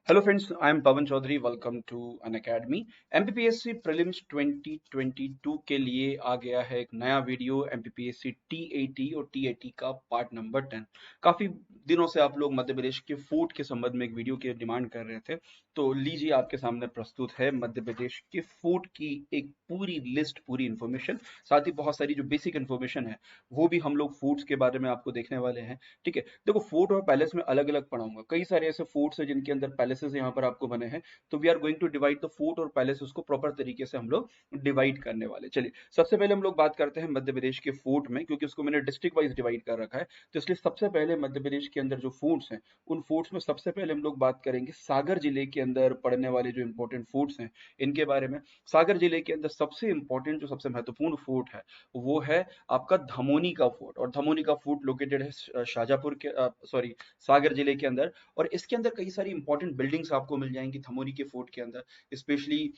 Hello friends, I am Pawan Chaudhary. Welcome to an academy. MPPSC Prelims 2022 के लिए आ गया है एक नया वीडियो MPPSC TAT और TAT का पार्ट नंबर 10। काफी दिनों से आप लोग मध्य प्रदेश के फूड के संबंध में एक वीडियो की डिमांड कर रहे थे, तो लीजिए आपके सामने प्रस्तुत है मध्य प्रदेश के फूड की एक पूरी लिस्ट, पूरी इंफॉर्मेशन। साथ ही बहुत सारी जो बेसिक इंफॉर्मेशन है वो भी हम लोग फूड्स के बारे में आपको देखने वाले हैं। ठीक है, देखो फोर्ट और पैलेस में अलग अलग पढ़ाऊंगा। कई सारे ऐसे फोर्ट्स हैं जिनके अंदर पैलेसेस यहाँ पर आपको बने हैं, तो we are going to divide the fort और पैलेस को प्रॉपर तरीके से हम लोग डिवाइड करने वाले। चलिए सबसे पहले हम लोग बात करते हैं मध्य प्रदेश के फोर्ट में, क्योंकि उसको मैंने डिस्ट्रिक्ट वाइज डिवाइड कर रखा है, तो इसलिए सबसे पहले मध्य प्रदेश के अंदर जो फोर्ट्स हैं उन फोर्ट्स में सबसे पहले हम लोग बात करेंगे सागर जिले के अंदर पड़ने वाले जो इंपॉर्टेंट फोर्ट्स हैं इनके बारे में। सागर जिले के अंदर सबसे इंपॉर्टेंट जो सबसे महत्वपूर्ण फोर्ट है वो है आपका धमोनी का फोर्ट, और धमोनी का फोर्ट लोकेटेड है शाजापुर के सॉरी सागर जिले के अंदर। और इसके अंदर कई सारी इंपॉर्टेंट बिल्डिंग्स आपको मिल जाएंगी धमोनी के फोर्ट के अंदर। स्पेशली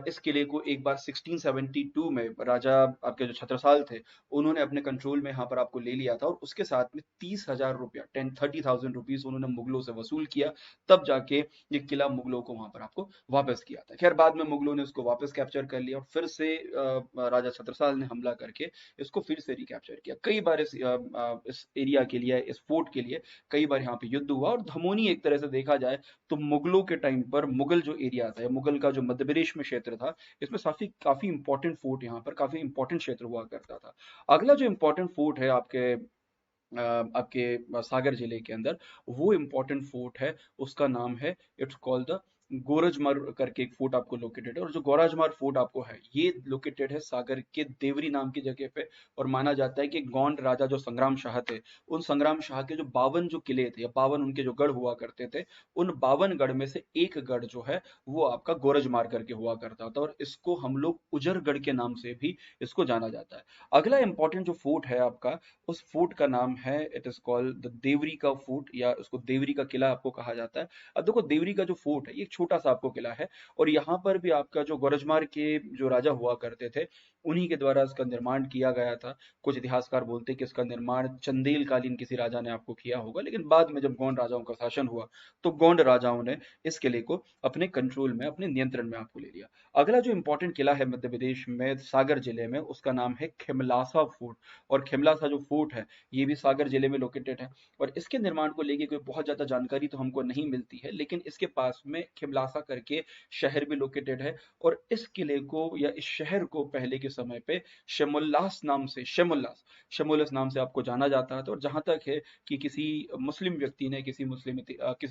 इस किले को एक बार 1672 में राजा आपके जो छत्रसाल थे उन्होंने अपने कंट्रोल में यहाँ पर आपको ले लिया था, और उसके साथ में 30,000 रुपया 10-30,000 रुपीज उन्होंने मुगलों से वसूल किया। तब जाके ये किला मुगलों को वहां पर आपको वापस किया था। खैर बाद में मुगलों ने उसको वापस कैप्चर कर लिया और फिर से राजा छत्रसाल ने हमला करके इसको फिर से रिकैप्चर किया। कई बार इस एरिया के लिए, इस फोर्ट के लिए कई बार यहाँ पे युद्ध हुआ। और धमोनी एक तरह से देखा जाए तो मुगलों के टाइम पर मुगल जो एरिया था, मुगल का जो मध्य प्रदेश में क्षेत्र था, इसमें काफी काफी इंपॉर्टेंट फोर्ट, यहाँ पर काफी इंपॉर्टेंट क्षेत्र हुआ करता था। अगला जो इंपॉर्टेंट फोर्ट है आपके सागर जिले के अंदर, वो इम्पोर्टेंट फोर्ट है, उसका नाम है, इट्स कॉल्ड द गोरजमर करके एक फोर्ट आपको लोकेटेड है। और जो गोरजमर फोर्ट आपको है ये लोकेटेड है सागर के देवरी नाम की जगह पे। और माना जाता है कि गोंड राजा जो संग्राम शाह थे, उन संग्राम शाह के जो 52 जो किले थे या 52 उनके जो गढ़ हुआ करते थे, उन 52 गढ़ में से एक गढ़ जो है वो आपका गोरजमार करके हुआ करता था, और इसको हम लोग उजरगढ़ के नाम से भी इसको जाना जाता है। अगला इंपॉर्टेंट जो फोर्ट है आपका, उस फोर्ट का नाम है, it is called the Deori का फोर्ट, या उसको देवरी का किला आपको कहा जाता है। अब देखो देवरी का जो फोर्ट है ये एक छोटा सा आपको किला है, और यहाँ पर भी आपका जो गोरजमार के जो राजा हुआ करते थे उन्हीं के द्वारा इसका निर्माण किया गया था। कुछ इतिहासकार बोलते हैं कि इसका निर्माण चंदेल कालीन किसी राजा ने आपको किया होगा, लेकिन बाद में जब गोंड राजाओं का शासन हुआ तो गोंड राजाओं ने इस किले को अपने कंट्रोल में, अपने नियंत्रण में आपको ले लिया। अगला जो इंपॉर्टेंट किला है मध्य प्रदेश में सागर जिले में, उसका नाम है खिमलासा फोर्ट। और खिमलासा जो फोर्ट है ये भी सागर जिले में लोकेटेड है। और इसके निर्माण को लेके कोई बहुत ज्यादा जानकारी तो हमको नहीं मिलती है, लेकिन इसके पास में खिमलासा करके शहर भी लोकेटेड है। और इस किले को या इस शहर को पहले के समय पे शमुल्लास नाम से, शमुल्लास नाम से आपको जाना जाता था। और जहां तक है कि किसी मुस्लिम व्यक्ति ने, किसी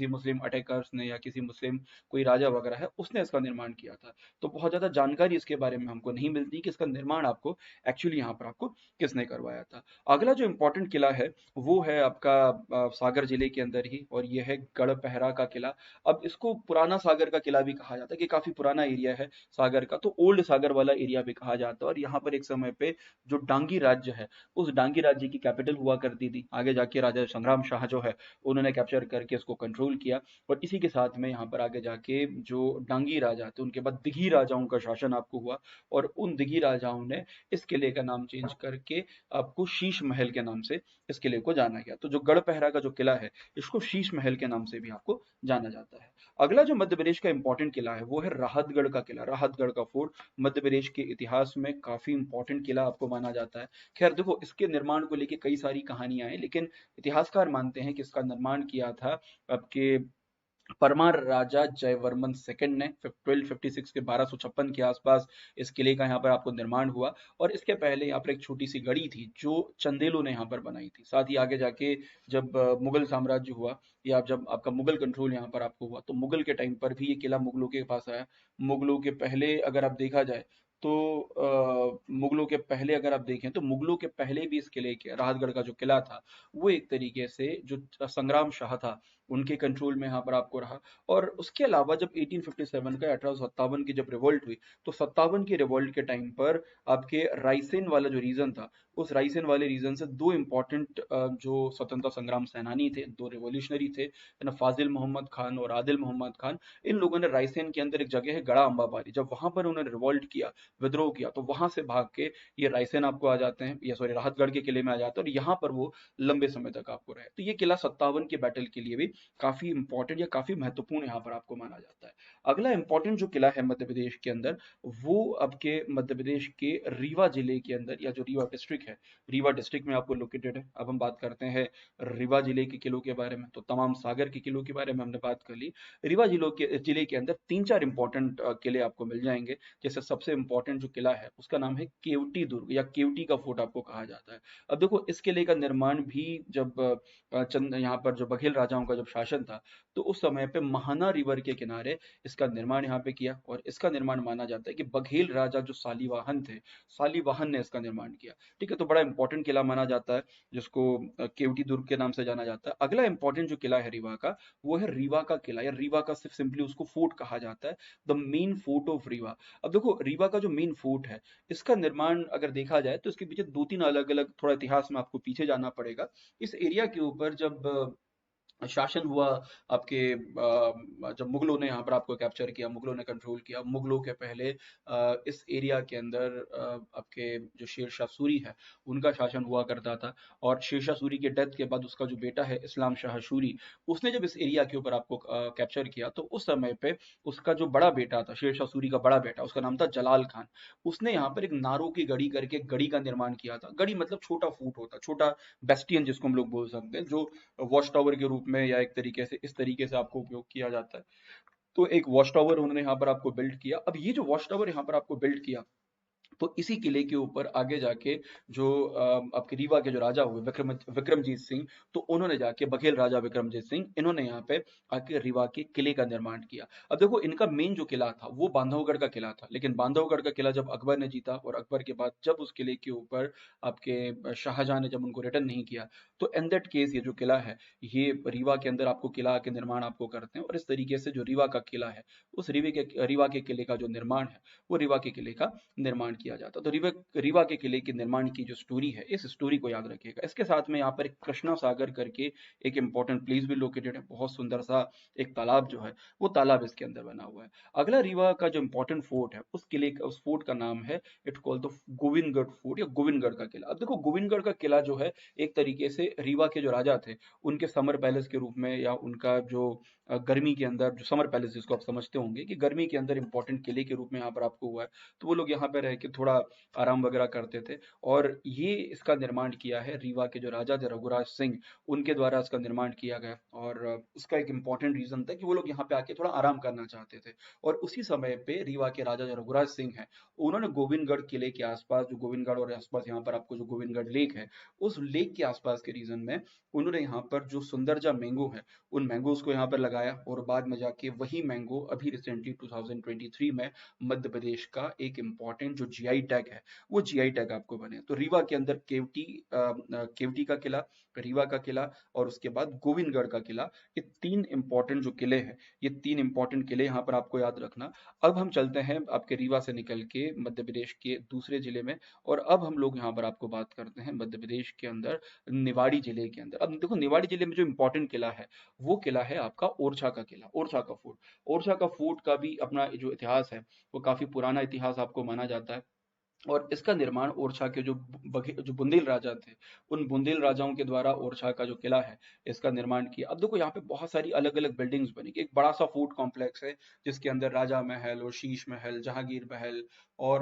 मुस्लिम अटैकर्स ने या किसी मुस्लिम कोई राजा वगैरह है उसने इसका निर्माण किया था। तो बहुत ज्यादा जानकारी इसके बारे में हमको नहीं मिलती कि इसका निर्माण आपको एक्चुअली यहाँ पर आपको किसने करवाया था। अगला जो इंपॉर्टेंट किला है वो है आपका सागर जिले के अंदर ही, और ये है गढ़पहरा का किला। अब इसको पुराना सागर का किला भी कहा जाता है कि काफी पुराना एरिया है सागर का, तो ओल्ड सागर वाला एरिया भी कहा जाता है। और यहाँ पर एक समय पे जो डांगी राज्य है, उस डांगी राज्य की कैपिटल हुआ करती थी। आगे जाके राजा संग्राम शाह जो है उन्होंने कैप्चर करके उसको कंट्रोल किया। और इसी के साथ में यहाँ पर आगे जाके जो डांगी राजा थे उनके बाद दिघी राजाओं का शासन आपको हुआ, और उन दिघी राजाओं ने इस किले का नाम चेंज करके आपको शीश महल के नाम से इस किले को जाना गया। तो जो गढ़पहरा का जो किला है इसको शीश महल के नाम से भी आपको जाना जाता है। अगला जो मध्य प्रदेश का इंपॉर्टेंट किला है वो है राहतगढ़ का किला, राहतगढ़ का फोर्ट। मध्य प्रदेश के इतिहास में काफी इंपॉर्टेंट किला आपको माना जाता है। खैर देखो इसके निर्माण को लेके कई सारी कहानियां हैं, लेकिन इतिहासकार मानते हैं कि इसका निर्माण किया था आपके परमार राजा जयवर्मन सेकंड ने 1256 के 1256 के आसपास इस किले का यहाँ पर आपको निर्माण हुआ। और इसके पहले यहाँ पर एक छोटी सी गढ़ी थी जो चंदेलों ने यहाँ पर बनाई थी। साथ ही आगे जाके जब मुगल साम्राज्य हुआ, या जब आपका मुगल कंट्रोल यहाँ पर आपको हुआ, तो मुगल के टाइम पर भी ये किला मुगलों के पास आया। मुगलों के पहले अगर आप देखा जाए तो मुगलों के पहले अगर आप देखें तो मुगलों के पहले भी इस किले के, राहतगढ़ का जो किला था वो एक तरीके से जो संग्राम शाह था उनके कंट्रोल में यहाँ पर आपको रहा। और उसके अलावा जब 1857 का 1857 की जब रिवॉल्ट हुई, तो 57 की रिवॉल्ट के टाइम पर आपके रायसेन वाला जो रीजन था, उस रायसेन वाले रीजन से दो इंपॉर्टेंट जो स्वतंत्रता संग्राम सेनानी थे, दो रिवोल्यूशनरी थे, है ना, फाजिल मोहम्मद खान और आदिल मोहम्मद खान। इन लोगों ने रायसेन के अंदर एक जगह है गड़ा अम्बापाली, जब वहां पर उन्होंने रिवॉल्ट किया, विद्रोह किया, तो वहां से भाग के ये रायसेन आपको आ जाते हैं, या सॉरी राहतगढ़ के किले में आ जाते हैं, और यहाँ पर वो लंबे समय तक आपको रहे। तो ये किला 57 के बैटल के लिए भी काफी इंपॉर्टेंट या काफी महत्वपूर्ण यहाँ पर आपको माना जाता है। अगला इंपॉर्टेंट जो किला है मध्य प्रदेश के अंदर, वो आपके मध्य प्रदेश के रीवा जिले के अंदर, या जो रीवा डिस्ट्रिक्ट है, रीवा डिस्ट्रिक्ट में आपको लोकेटेड है। अब हम बात करते हैं रीवा जिले के किलों के बारे में, तो तमाम सागर के किलों के बारे में हमने बात कर ली। रीवा जिले के अंदर तीन चार इंपॉर्टेंट किले आपको मिल जाएंगे। जैसे सबसे इंपॉर्टेंट जो किला है उसका नाम है केवटी दुर्ग, या केवटी का फोर्ट आपको कहा जाता है। अब देखो, इस किले का निर्माण भी जब चंद यहाँ पर जो बघेल राजाओं का जब शासन था, तो उस समय पे महाना रिवर के किनारे इसका निर्माण यहाँ पे किया, और इसका निर्माण माना जाता है कि बघेल राजा जो सालीवाहन थे, सालीवाहन ने इसका निर्माण किया। ठीक है, तो बड़ा इंपॉर्टेंट किला माना जाता है, जिसको केवटी दुर्ग के नाम से जाना जाता है। अगला इंपॉर्टेंट जो किला है रीवा का, वो है रीवा का किला, या रीवा का सिर्फ सिंपली उसको फोर्ट कहा जाता है, the main fort of Rewa. अब देखो, रीवा का जो मेन फोर्ट है, इसका निर्माण अगर देखा जाए तो इसके पीछे दो तीन अलग अलग, थोड़ा इतिहास में आपको पीछे जाना पड़ेगा। इस एरिया के ऊपर जब शासन हुआ आपके, जब मुगलों ने यहाँ पर आपको कैप्चर किया, मुगलों ने कंट्रोल किया, मुगलों के पहले इस एरिया के अंदर आपके जो शेर शाह सूरी है, उनका शासन हुआ करता था। और शेर शाह सूरी के डेथ के बाद उसका जो बेटा है इस्लाम शाह सूरी, उसने जब इस एरिया के ऊपर आपको कैप्चर किया, तो उस समय पे उसका जो बड़ा बेटा था, शेर शाह सूरी का बड़ा बेटा, उसका नाम था जलाल खान। उसने यहाँ पर एक नारों की गढ़ी करके एक गढ़ी का निर्माण किया था। गढ़ी मतलब छोटा फूट होता, छोटा बेस्टियन जिसको हम लोग बोल सकते हैं, जो वॉच टावर के रूप में, या एक तरीके से इस तरीके से आपको उपयोग किया जाता है। तो एक वॉच टावर उन्होंने यहाँ पर आपको बिल्ड किया। अब ये जो वॉच टावर यहाँ पर आपको बिल्ड किया, तो इसी किले के ऊपर आगे जाके जो आपके रीवा के जो राजा हुए विक्रमजीत सिंह, तो उन्होंने जाके, बघेल राजा विक्रमजीत सिंह, इन्होंने यहाँ पे आके रीवा के किले का निर्माण किया। अब देखो, इनका मेन जो किला था वो बांधवगढ़ का किला था, लेकिन बांधवगढ़ का किला जब अकबर ने जीता, और अकबर के बाद जब उस किले के ऊपर आपके शाहजहां ने जब उनको रिटर्न नहीं किया, तो इन दैट केस ये जो किला है, ये रीवा के अंदर आपको किला के निर्माण आपको करते हैं। और इस तरीके से जो रीवा का किला है, उस रीवा के किले का जो निर्माण है, वो रीवा के किले का निर्माण किया जाता। तो रीवा के किले के निर्माण की जो स्टोरी है, इस स्टोरी को याद रखिएगा। इसके साथ में यहाँ पर एक कृष्णा सागर करके एक इंपॉर्टेंट प्लेस भी लोकेटेड है, बहुत सुंदर सा एक तालाब जो है, वो तालाब इसके अंदर बना हुआ है। अगला रीवा का जो इंपॉर्टेंट फोर्ट है, उस किले का, उस फोर्ट का नाम है, it called the Govindgarh fort, या गोविंदगढ़ का किला। अब देखो, गोविंदगढ़ का किला जो है, एक तरीके से रीवा के जो राजा थे, उनके समर पैलेस के रूप में, या उनका जो गर्मी के अंदर जो समर पैलेस, जिसको आप समझते होंगे कि गर्मी के अंदर इंपॉर्टेंट किले के रूप में यहाँ पर आपको हुआ है, तो वो लोग यहाँ पे रह के थोड़ा आराम वगैरह करते थे। और ये इसका निर्माण किया है रीवा के जो राजा थे रघुराज सिंह, उनके द्वारा इसका निर्माण किया गया। और उसका एक इंपॉर्टेंट रीजन था कि वो लोग यहाँ पे आके थोड़ा आराम करना चाहते थे। और उसी समय पे रीवा के राजा जो रघुराज सिंह हैं, उन्होंने गोविंदगढ़ किले के आसपास, जो गोविंदगढ़ और आसपास यहाँ पर आपको जो गोविंदगढ़ लेक है, उस लेक के आसपास के रीजन में उन्होंने यहाँ पर जो सुंदरजा मैंगो है, उन मैंगोज को यहाँ पर लगाया। और बाद में जाके वही मैंगो अभी रिसेंटली 2023 में मध्य प्रदेश का एक इंपॉर्टेंट जो जीआई टैग है, वो जीआई टैग आपको बने। तो रीवा के अंदर केवटी का किला, रीवा का किला, और उसके बाद गोविंदगढ़ का किला, ये तीन इंपॉर्टेंट जो किले हैं, ये तीन इंपॉर्टेंट किले यहाँ पर आपको याद रखना। अब हम चलते हैं आपके रीवा से निकल के मध्य प्रदेश के दूसरे जिले में, और अब हम लोग यहाँ पर आपको बात करते हैं मध्य प्रदेश के अंदर निवाड़ी जिले के अंदर। अब देखो, निवाड़ी जिले में जो इंपॉर्टेंट किला है, वो किला है आपका ओरछा का किला, ओरछा का फोर्ट। ओरछा का फोर्ट का भी अपना जो इतिहास है, वो काफी पुराना इतिहास आपको माना जाता है। और इसका निर्माण ओरछा के जो बुंदेल राजा थे, उन बुंदेल राजाओं के द्वारा ओरछा का जो किला है, इसका निर्माण किया। अब देखो, यहाँ पे बहुत सारी अलग अलग बिल्डिंग्स बनी, एक बड़ा सा फोर्ट कॉम्प्लेक्स है, जिसके अंदर राजा महल और शीश महल, जहांगीर महल, और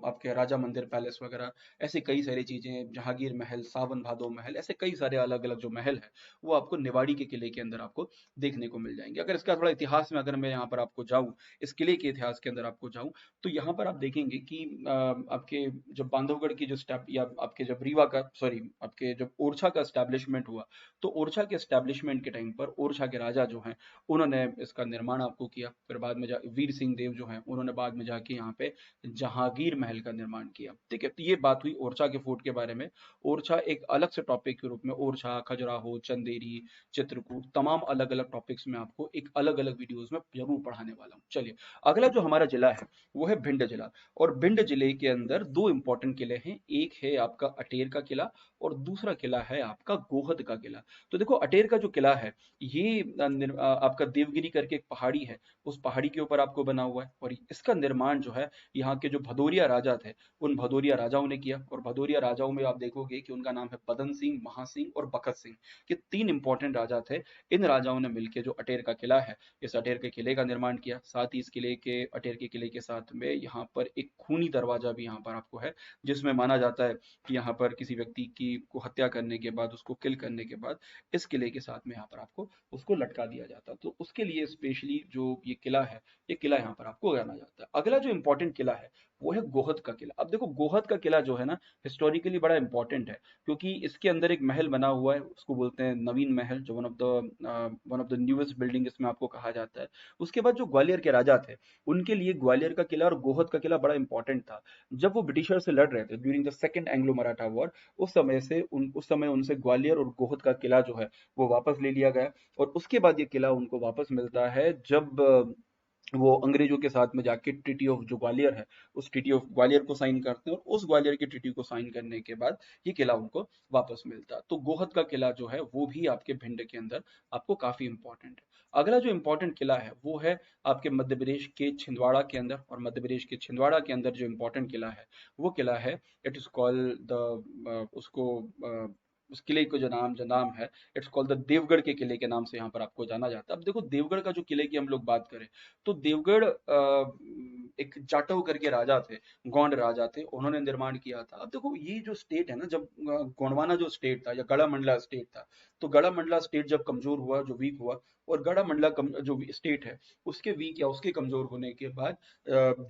आपके राजा मंदिर पैलेस वगैरह, ऐसे कई सारी चीजें, जहांगीर महल, सावन भादो महल, ऐसे कई सारे अलग अलग जो महल है, वो आपको निवाड़ी के किले के अंदर आपको देखने को मिल जाएंगे। अगर इसका थोड़ा इतिहास में अगर मैं यहाँ पर आपको जाऊँ, इस किले के इतिहास के अंदर आपको जाऊँ, तो यहाँ पर आप देखेंगे कि आपके जब बांधवगढ़ की जो स्टैप, या आपके जब रीवा का, सॉरी, आपके जब ओरछा का एस्टैब्लिशमेंट हुआ, तो ओरछा के एस्टैब्लिशमेंट के टाइम पर ओरछा के राजा जो हैं, उन्होंने इसका निर्माण आपको किया। फिर बाद में वीर सिंह देव जो हैं, उन्होंने बाद में जाके यहाँ पे जहांगीर महल का निर्माण किया। ठीक है, तो ये बात हुई ओरछा के फोर्ट के बारे में। ओरछा एक अलग से टॉपिक के रूप में, ओरछा, खजुराहो, चंदेरी, चित्रकूट, तमाम अलग अलग टॉपिक्स में आपको एक अलग अलग वीडियोज में जरूर पढ़ाने वाला हूँ। चलिए, अगला जो हमारा जिला है, वो है भिंड जिला। और भिंड जिले के अंदर दो इंपॉर्टेंट किले हैं, एक है आपका अटेर का किला, और दूसरा किला है आपका गोहद का किला। तो देखो, अटेर का जो किला है, ये आपका देवगिरी करके एक पहाड़ी है, उस पहाड़ी के ऊपर आपको बना हुआ है। और इसका निर्माण जो है, यहाँ के जो भदौरिया राजा थे, उन भदौरिया राजाओं ने किया। और भदौरिया राजाओं में आप देखोगे कि उनका नाम है बदन सिंह, महासिंह और बखत सिंह। ये 3 इंपॉर्टेंट राजा थे। इन राजाओं ने मिलके जो अटेर का किला है, इस अटेर के किले का निर्माण किया। साथ ही इस किले के अटेर के किले के साथ में यहाँ पर एक खूनी दरवाजा भी यहाँ पर आपको है, जिसमें माना जाता है कि यहाँ पर किसी व्यक्ति की को हत्या करने के बाद, उसको किल करने के बाद इस किले के साथ में यहाँ पर आपको उसको लटका दिया जाता। तो उसके लिए स्पेशली जो ये किला है, ये किला यहाँ पर आपको जाना जाता है। अगला जो इंपॉर्टेंट किला है वो है गोहद का किला। अब देखो गोहद का किला जो है ना, हिस्टोरिकली बड़ा इंपॉर्टेंट है, क्योंकि इसके अंदर एक महल बना हुआ है, उसको बोलते हैं नवीन महल, जो one of the newest building इसमें आपको कहा जाता है। उसके बाद जो ग्वालियर के राजा थे, उनके लिए ग्वालियर का किला और गोहद का किला बड़ा इंपॉर्टेंट था। जब वो ब्रिटिशर से लड़ रहे थे during the second Anglo Maratha war, उस समय उनसे ग्वालियर और गोहद का किला जो है वो वापस ले लिया गया। और उसके बाद ये किला उनको वापस मिलता है जब वो अंग्रेजों के साथ में जाके ट्रीटी ऑफ जो ग्वालियर है, उस ट्रीटी ऑफ ग्वालियर को साइन करते हैं। और उस ग्वालियर की ट्रीटी को साइन करने के बाद ये किला उनको वापस मिलता है। तो गोहद का किला जो है वो भी आपके भिंड के अंदर आपको काफी इंपॉर्टेंट है। अगला जो इंपॉर्टेंट किला है वो है आपके मध्य प्रदेश के छिंदवाड़ा के अंदर। और मध्य प्रदेश के छिंदवाड़ा के अंदर जो इंपॉर्टेंट किला है वो किला है, इट इज कॉल्ड द उसको उस किले को जो नाम है, इट्स कॉल्ड द देवगढ़ के किले के नाम से यहाँ पर आपको जाना जाता है। अब देखो देवगढ़ का जो किले की हम लोग बात करें, तो देवगढ़ एक जाटव करके राजा थे, गोंड राजा थे, उन्होंने निर्माण किया था। अब देखो ये जो स्टेट है ना, जब गोंडवाना जो स्टेट था या गढ़ा मंडला स्टेट था, तो गढ़ा मंडला स्टेट जब कमजोर हुआ, जो वीक हुआ, और गढ़ा मंडला जो स्टेट है उसके वीक या उसके कमजोर होने के बाद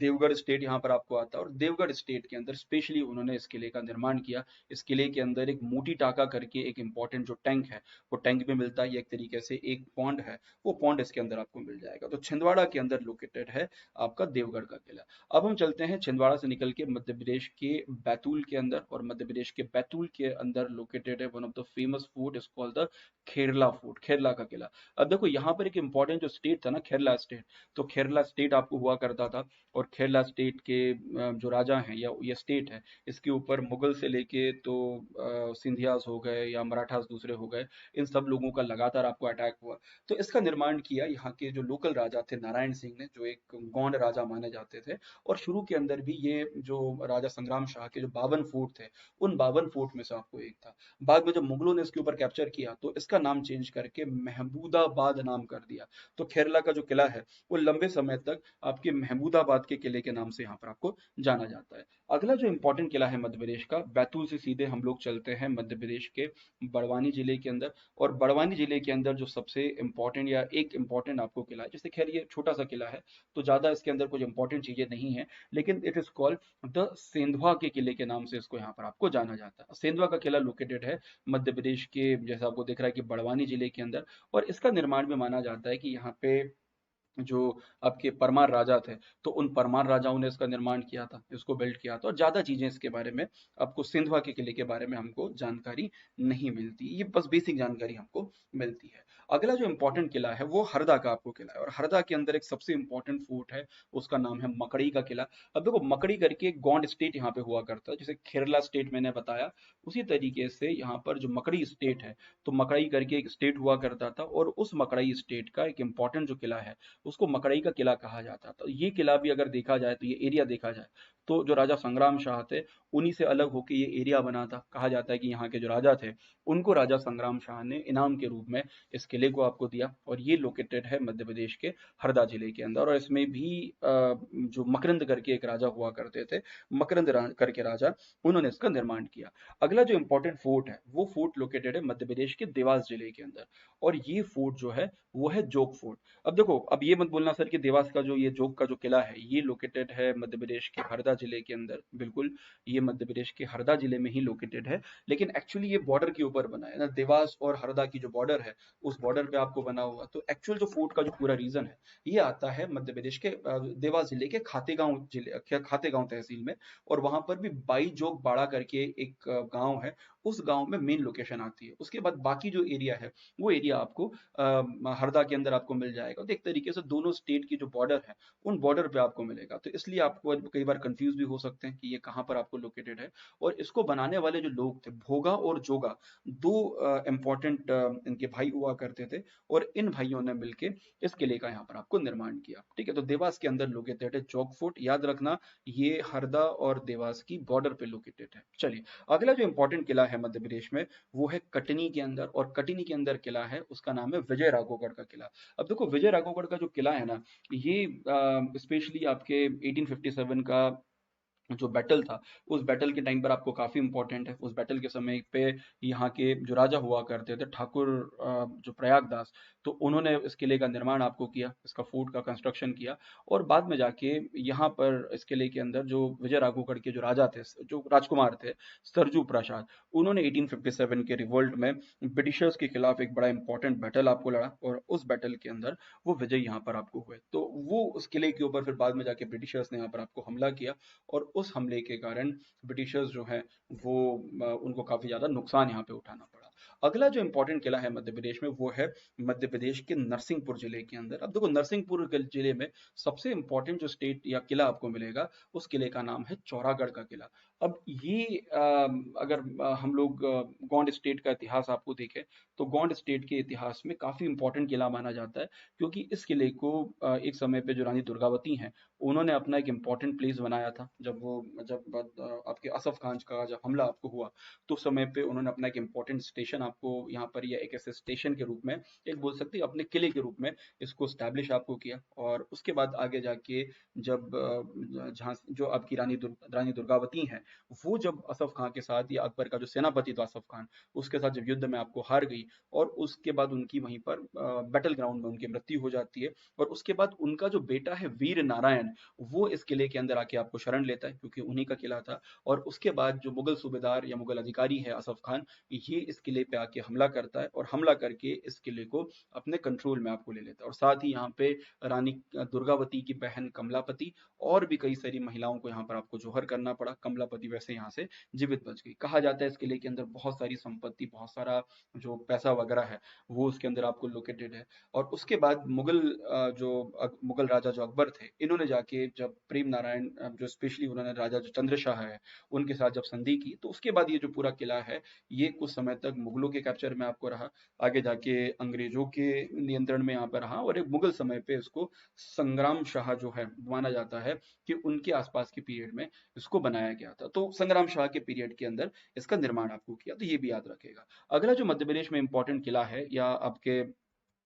देवगढ़ स्टेट यहाँ पर आपको आता है। और देवगढ़ स्टेट के अंदर स्पेशली उन्होंने इस किले का निर्माण किया। इस किले के अंदर एक मोटी टाका करके एक इंपॉर्टेंट जो टैंक है, वो टैंक भी मिलता है। ये एक तरीके से एक पॉन्ड है, वो पॉन्ड इसके अंदर आपको मिल जाएगा। तो छिंदवाड़ा के अंदर लोकेटेड है आपका देवगढ़ का किला। अब हम चलते हैं छिंदवाड़ा से निकल के मध्य प्रदेश के बैतूल के अंदर। और मध्य प्रदेश के बैतूल के अंदर लोकेटेड है one of the famous fort is called the Kherla fort, Kherla का किला। अब देखो यहाँ पर एक इंपॉर्टेंट जो स्टेट था ना, खेरला स्टेट, तो खेरला स्टेट आपको हुआ करता था। और खेरला स्टेट के जो राजा हैं या ये स्टेट है, इसके ऊपर मुगल से लेके तो सिंधियास हो गए या मराठास दूसरे हो गए, इन सब लोगों का लगातार आपको अटैक हुआ। तो इसका निर्माण किया यहाँ के जो लोकल राजा थे नारायण सिंह ने, जो एक गौंड राजा माने जाते थे। और शुरू के अंदर भी ये जो राजा संग्राम शाह के जो 52 फोर्ट थे, उन 52 फोर्ट में से आपको एक था। बाद में जब मुगलों ने इसके ऊपर कैप्चर किया तो इसका नाम चेंज करके महमूदाबाद नाम कर दिया। तो खेरला का जो किला है वो लंबे समय तक आपके महमूदाबाद के किले के नाम से यहाँ पर आपको जाना जाता है। अगला जो इंपॉर्टेंट किला है मध्य प्रदेश का, बैतूल से सीधे हम लोग चलते हैं मध्य प्रदेश के बड़वानी जिले के अंदर। और बड़वानी जिले के अंदर जो सबसे इंपॉर्टेंट या एक इंपॉर्टेंट आपको किला है, जैसे खैर ये छोटा सा किला है तो ज्यादा इसके अंदर कुछ इंपॉर्टेंट चीजें नहीं है, लेकिन it is called the Sendhwa के किले के नाम से इसको यहाँ पर आपको जाना जाता है। सेंधवा का किला लोकेटेड है मध्य प्रदेश के, जैसा आपको दिख रहा है कि बड़वानी जिले के अंदर। और इसका निर्माण भी माना जाता है कि यहाँ पे जो आपके परमार राजा थे, तो उन परमार राजाओं ने इसका निर्माण किया था, इसको बिल्ड किया था। और ज्यादा चीजें इसके बारे में आपको सिंधवा के किले के बारे में हमको जानकारी नहीं मिलती, ये बस बेसिक जानकारी हमको मिलती है। अगला जो इंपॉर्टेंट किला है वो हरदा का आपको किला है। और हरदा के अंदर एक सबसे इंपॉर्टेंट फोर्ट है, उसका नाम है मकड़ी का किला। अब देखो मकड़ी करके एक गौंड स्टेट यहाँ पे हुआ करता है, जैसे केरला स्टेट मैंने बताया, उसी तरीके से यहाँ पर जो मकड़ी स्टेट है, तो मकड़ी करके एक स्टेट हुआ करता था। और उस मकड़ी स्टेट का एक इंपॉर्टेंट जो किला है, उसको मकड़ई का किला कहा जाता था। ये किला भी अगर देखा जाए, तो ये एरिया देखा जाए, तो जो राजा संग्राम शाह थे, उन्हीं से अलग होकर ये एरिया बना था। कहा जाता है कि यहाँ के जो राजा थे, उनको राजा संग्राम शाह ने इनाम के रूप में इस किले को आपको दिया। और ये लोकेटेड है मध्य प्रदेश के हरदा जिले के अंदर। और इसमें भी जो मकरंद करके एक राजा हुआ करते थे, करके राजा, उन्होंने इसका निर्माण किया। अगला जो इंपॉर्टेंट फोर्ट है वो फोर्ट लोकेटेड है मध्य प्रदेश के देवास जिले के अंदर। और ये फोर्ट जो है वो है जोग फोर्ट। अब देखो, अब ये मत बोलना सर कि देवास का जो ये जोग का जो किला है ये लोकेटेड है मध्य प्रदेश के हरदा जिले के अंदर। बिल्कुल, ये मध्य प्रदेश के हरदा जिले में ही लोकेटेड है, लेकिन एक्चुअली ये बॉर्डर के ऊपर बना है ना, देवास और हरदा की जो बॉर्डर है, उस बॉर्डर पे आपको बना हुआ। तो एक्चुअल जो फोर्ट का जो पूरा रीजन है, ये आता है मध्य प्रदेश के देवास जिले के खातेगांव जिले, खातेगांव तहसील में। और वहां पर भी बाई जोग बाड़ा करके एक गांव है, उस गांव में मेन लोकेशन आती है। उसके बाद बाकी जो एरिया है वो एरिया आपको हरदा के अंदर आपको मिल जाएगा। तो एक तरीके से दोनों स्टेट की जो बॉर्डर है उन बॉर्डर पे आपको मिलेगा। तो इसलिए आपको कई बार कंफ्यूज भी हो सकते हैं कि ये कहाँ पर आपको लोकेटेड है। और इसको बनाने वाले जो लोग थे, भोगा और जोगा, दो इंपॉर्टेंट इनके भाई हुआ करते थे। और इन भाइयों ने मिलके इस किले का यहाँ पर आपको निर्माण किया। ठीक है, तो देवास के अंदर लोकेटेड है चौक फोर्ट, याद रखना ये हरदा और देवास की बॉर्डर पे लोकेटेड है। चलिए, अगला जो इंपॉर्टेंट किला है मध्य प्रदेश में वो है कटनी के अंदर। और कटनी के अंदर किला है, उसका नाम है विजय राघवगढ़ का किला। अब देखो, विजय राघवगढ़ का जो किला है ना, ये स्पेशली आपके 1857 का जो बैटल था, उस बैटल के टाइम पर आपको काफ़ी इंपॉर्टेंट है। उस बैटल के समय पे यहाँ के जो राजा हुआ करते थे, ठाकुर जो प्रयागदास, तो उन्होंने इस किले का निर्माण आपको किया, इसका फोर्ट का कंस्ट्रक्शन किया। और बाद में जाके यहाँ पर इस किले के अंदर जो विजय राघवगढ़ के जो राजा थे, जो राजकुमार थे, सरजू प्रसाद, उन्होंने 1857 के रिवोल्ट में ब्रिटिशर्स के खिलाफ एक बड़ा इंपॉर्टेंट बैटल आपको लड़ा। और उस बैटल के अंदर वो विजय यहाँ पर आपको हुए। तो वो उस किले के ऊपर फिर बाद में जाके ब्रिटिशर्स ने यहाँ पर आपको हमला किया। और उस हमले के कारण ब्रिटिशर्स जो हैं वो उनको काफ़ी ज़्यादा नुकसान यहाँ पे उठाना पड़ा। अगला जो इंपॉर्टेंट किला है मध्य प्रदेश में वो है मध्य प्रदेश के नरसिंहपुर जिले के अंदर। अब देखो, नरसिंहपुर जिले में सबसे इंपॉर्टेंट जो स्टेट या किला आपको मिलेगा, उस किले का नाम है चौरागढ़ का किला। अब ये अगर हम लोग गोंड स्टेट का इतिहास आपको देखें, तो गोंड स्टेट के इतिहास में काफ़ी इंपॉर्टेंट किला माना जाता है। क्योंकि इस किले को एक समय पे जो रानी दुर्गावती हैं, उन्होंने अपना एक इम्पॉर्टेंट प्लेस बनाया था। जब आपके असफ खान का जब हमला आपको हुआ, तो उस समय पे उन्होंने अपना एक इम्पॉर्टेंट स्टेशन आपको यहाँ पर, या एक ऐसे स्टेशन के रूप में, एक बोल सकते हैं अपने किले के रूप में, इसको स्टैब्लिश आपको किया। और उसके बाद आगे जाके जब जो आपकी रानी दुर्गावती हैं, वो जब असफ खान के साथ, या अकबर का जो सेनापति था असफ खान, उसके साथ जब युद्ध में आपको हार गई, और उसके बाद उनकी वहीं पर बैटल ग्राउंड में उनकी मृत्यु हो जाती है। और उसके बाद उनका जो बेटा है वीर नारायण, वो इस किले के अंदर आके आपको शरण लेता है, क्योंकि उन्हीं का किला था। और उसके बाद जो मुगल सूबेदार या मुगल अधिकारी है असफ खान, ये इस किले पे आके हमला करता है, और हमला करके इस किले को अपने कंट्रोल में आपको ले लेता है। और साथ ही यहाँ पे रानी दुर्गावती की बहन कमलापति और भी कई सारी महिलाओं को यहाँ पर आपको जोहर करना पड़ा। कमलापति वैसे यहाँ से जीवित बच गई। कहा जाता है इस किले के अंदर बहुत सारी संपत्ति, बहुत सारा जो पैसा वगैरह है, वो उसके अंदर आपको लोकेटेड है। और उसके बाद मुगल राजा जो अकबर थे, इन्होंने जाके जब प्रेम नारायण जो स्पेशली उन्होंने राजा जो चंद्रशाह है उनके साथ जब संधि की, तो उसके बाद ये जो पूरा किला है, ये कुछ समय तक मुगलों के कैप्चर में आपको रहा। आगे जाके अंग्रेजों के नियंत्रण में यहाँ पर रहा। और एक मुगल समय पे इसको संग्राम शाह जो है माना जाता है कि उनके आसपास के पीरियड में इसको बनाया गया था। तो संग्राम शाह के पीरियड के अंदर इसका निर्माण आपको किया, तो ये भी याद रखेगा। अगला जो मध्य प्रदेश में इंपॉर्टेंट किला है, या आपके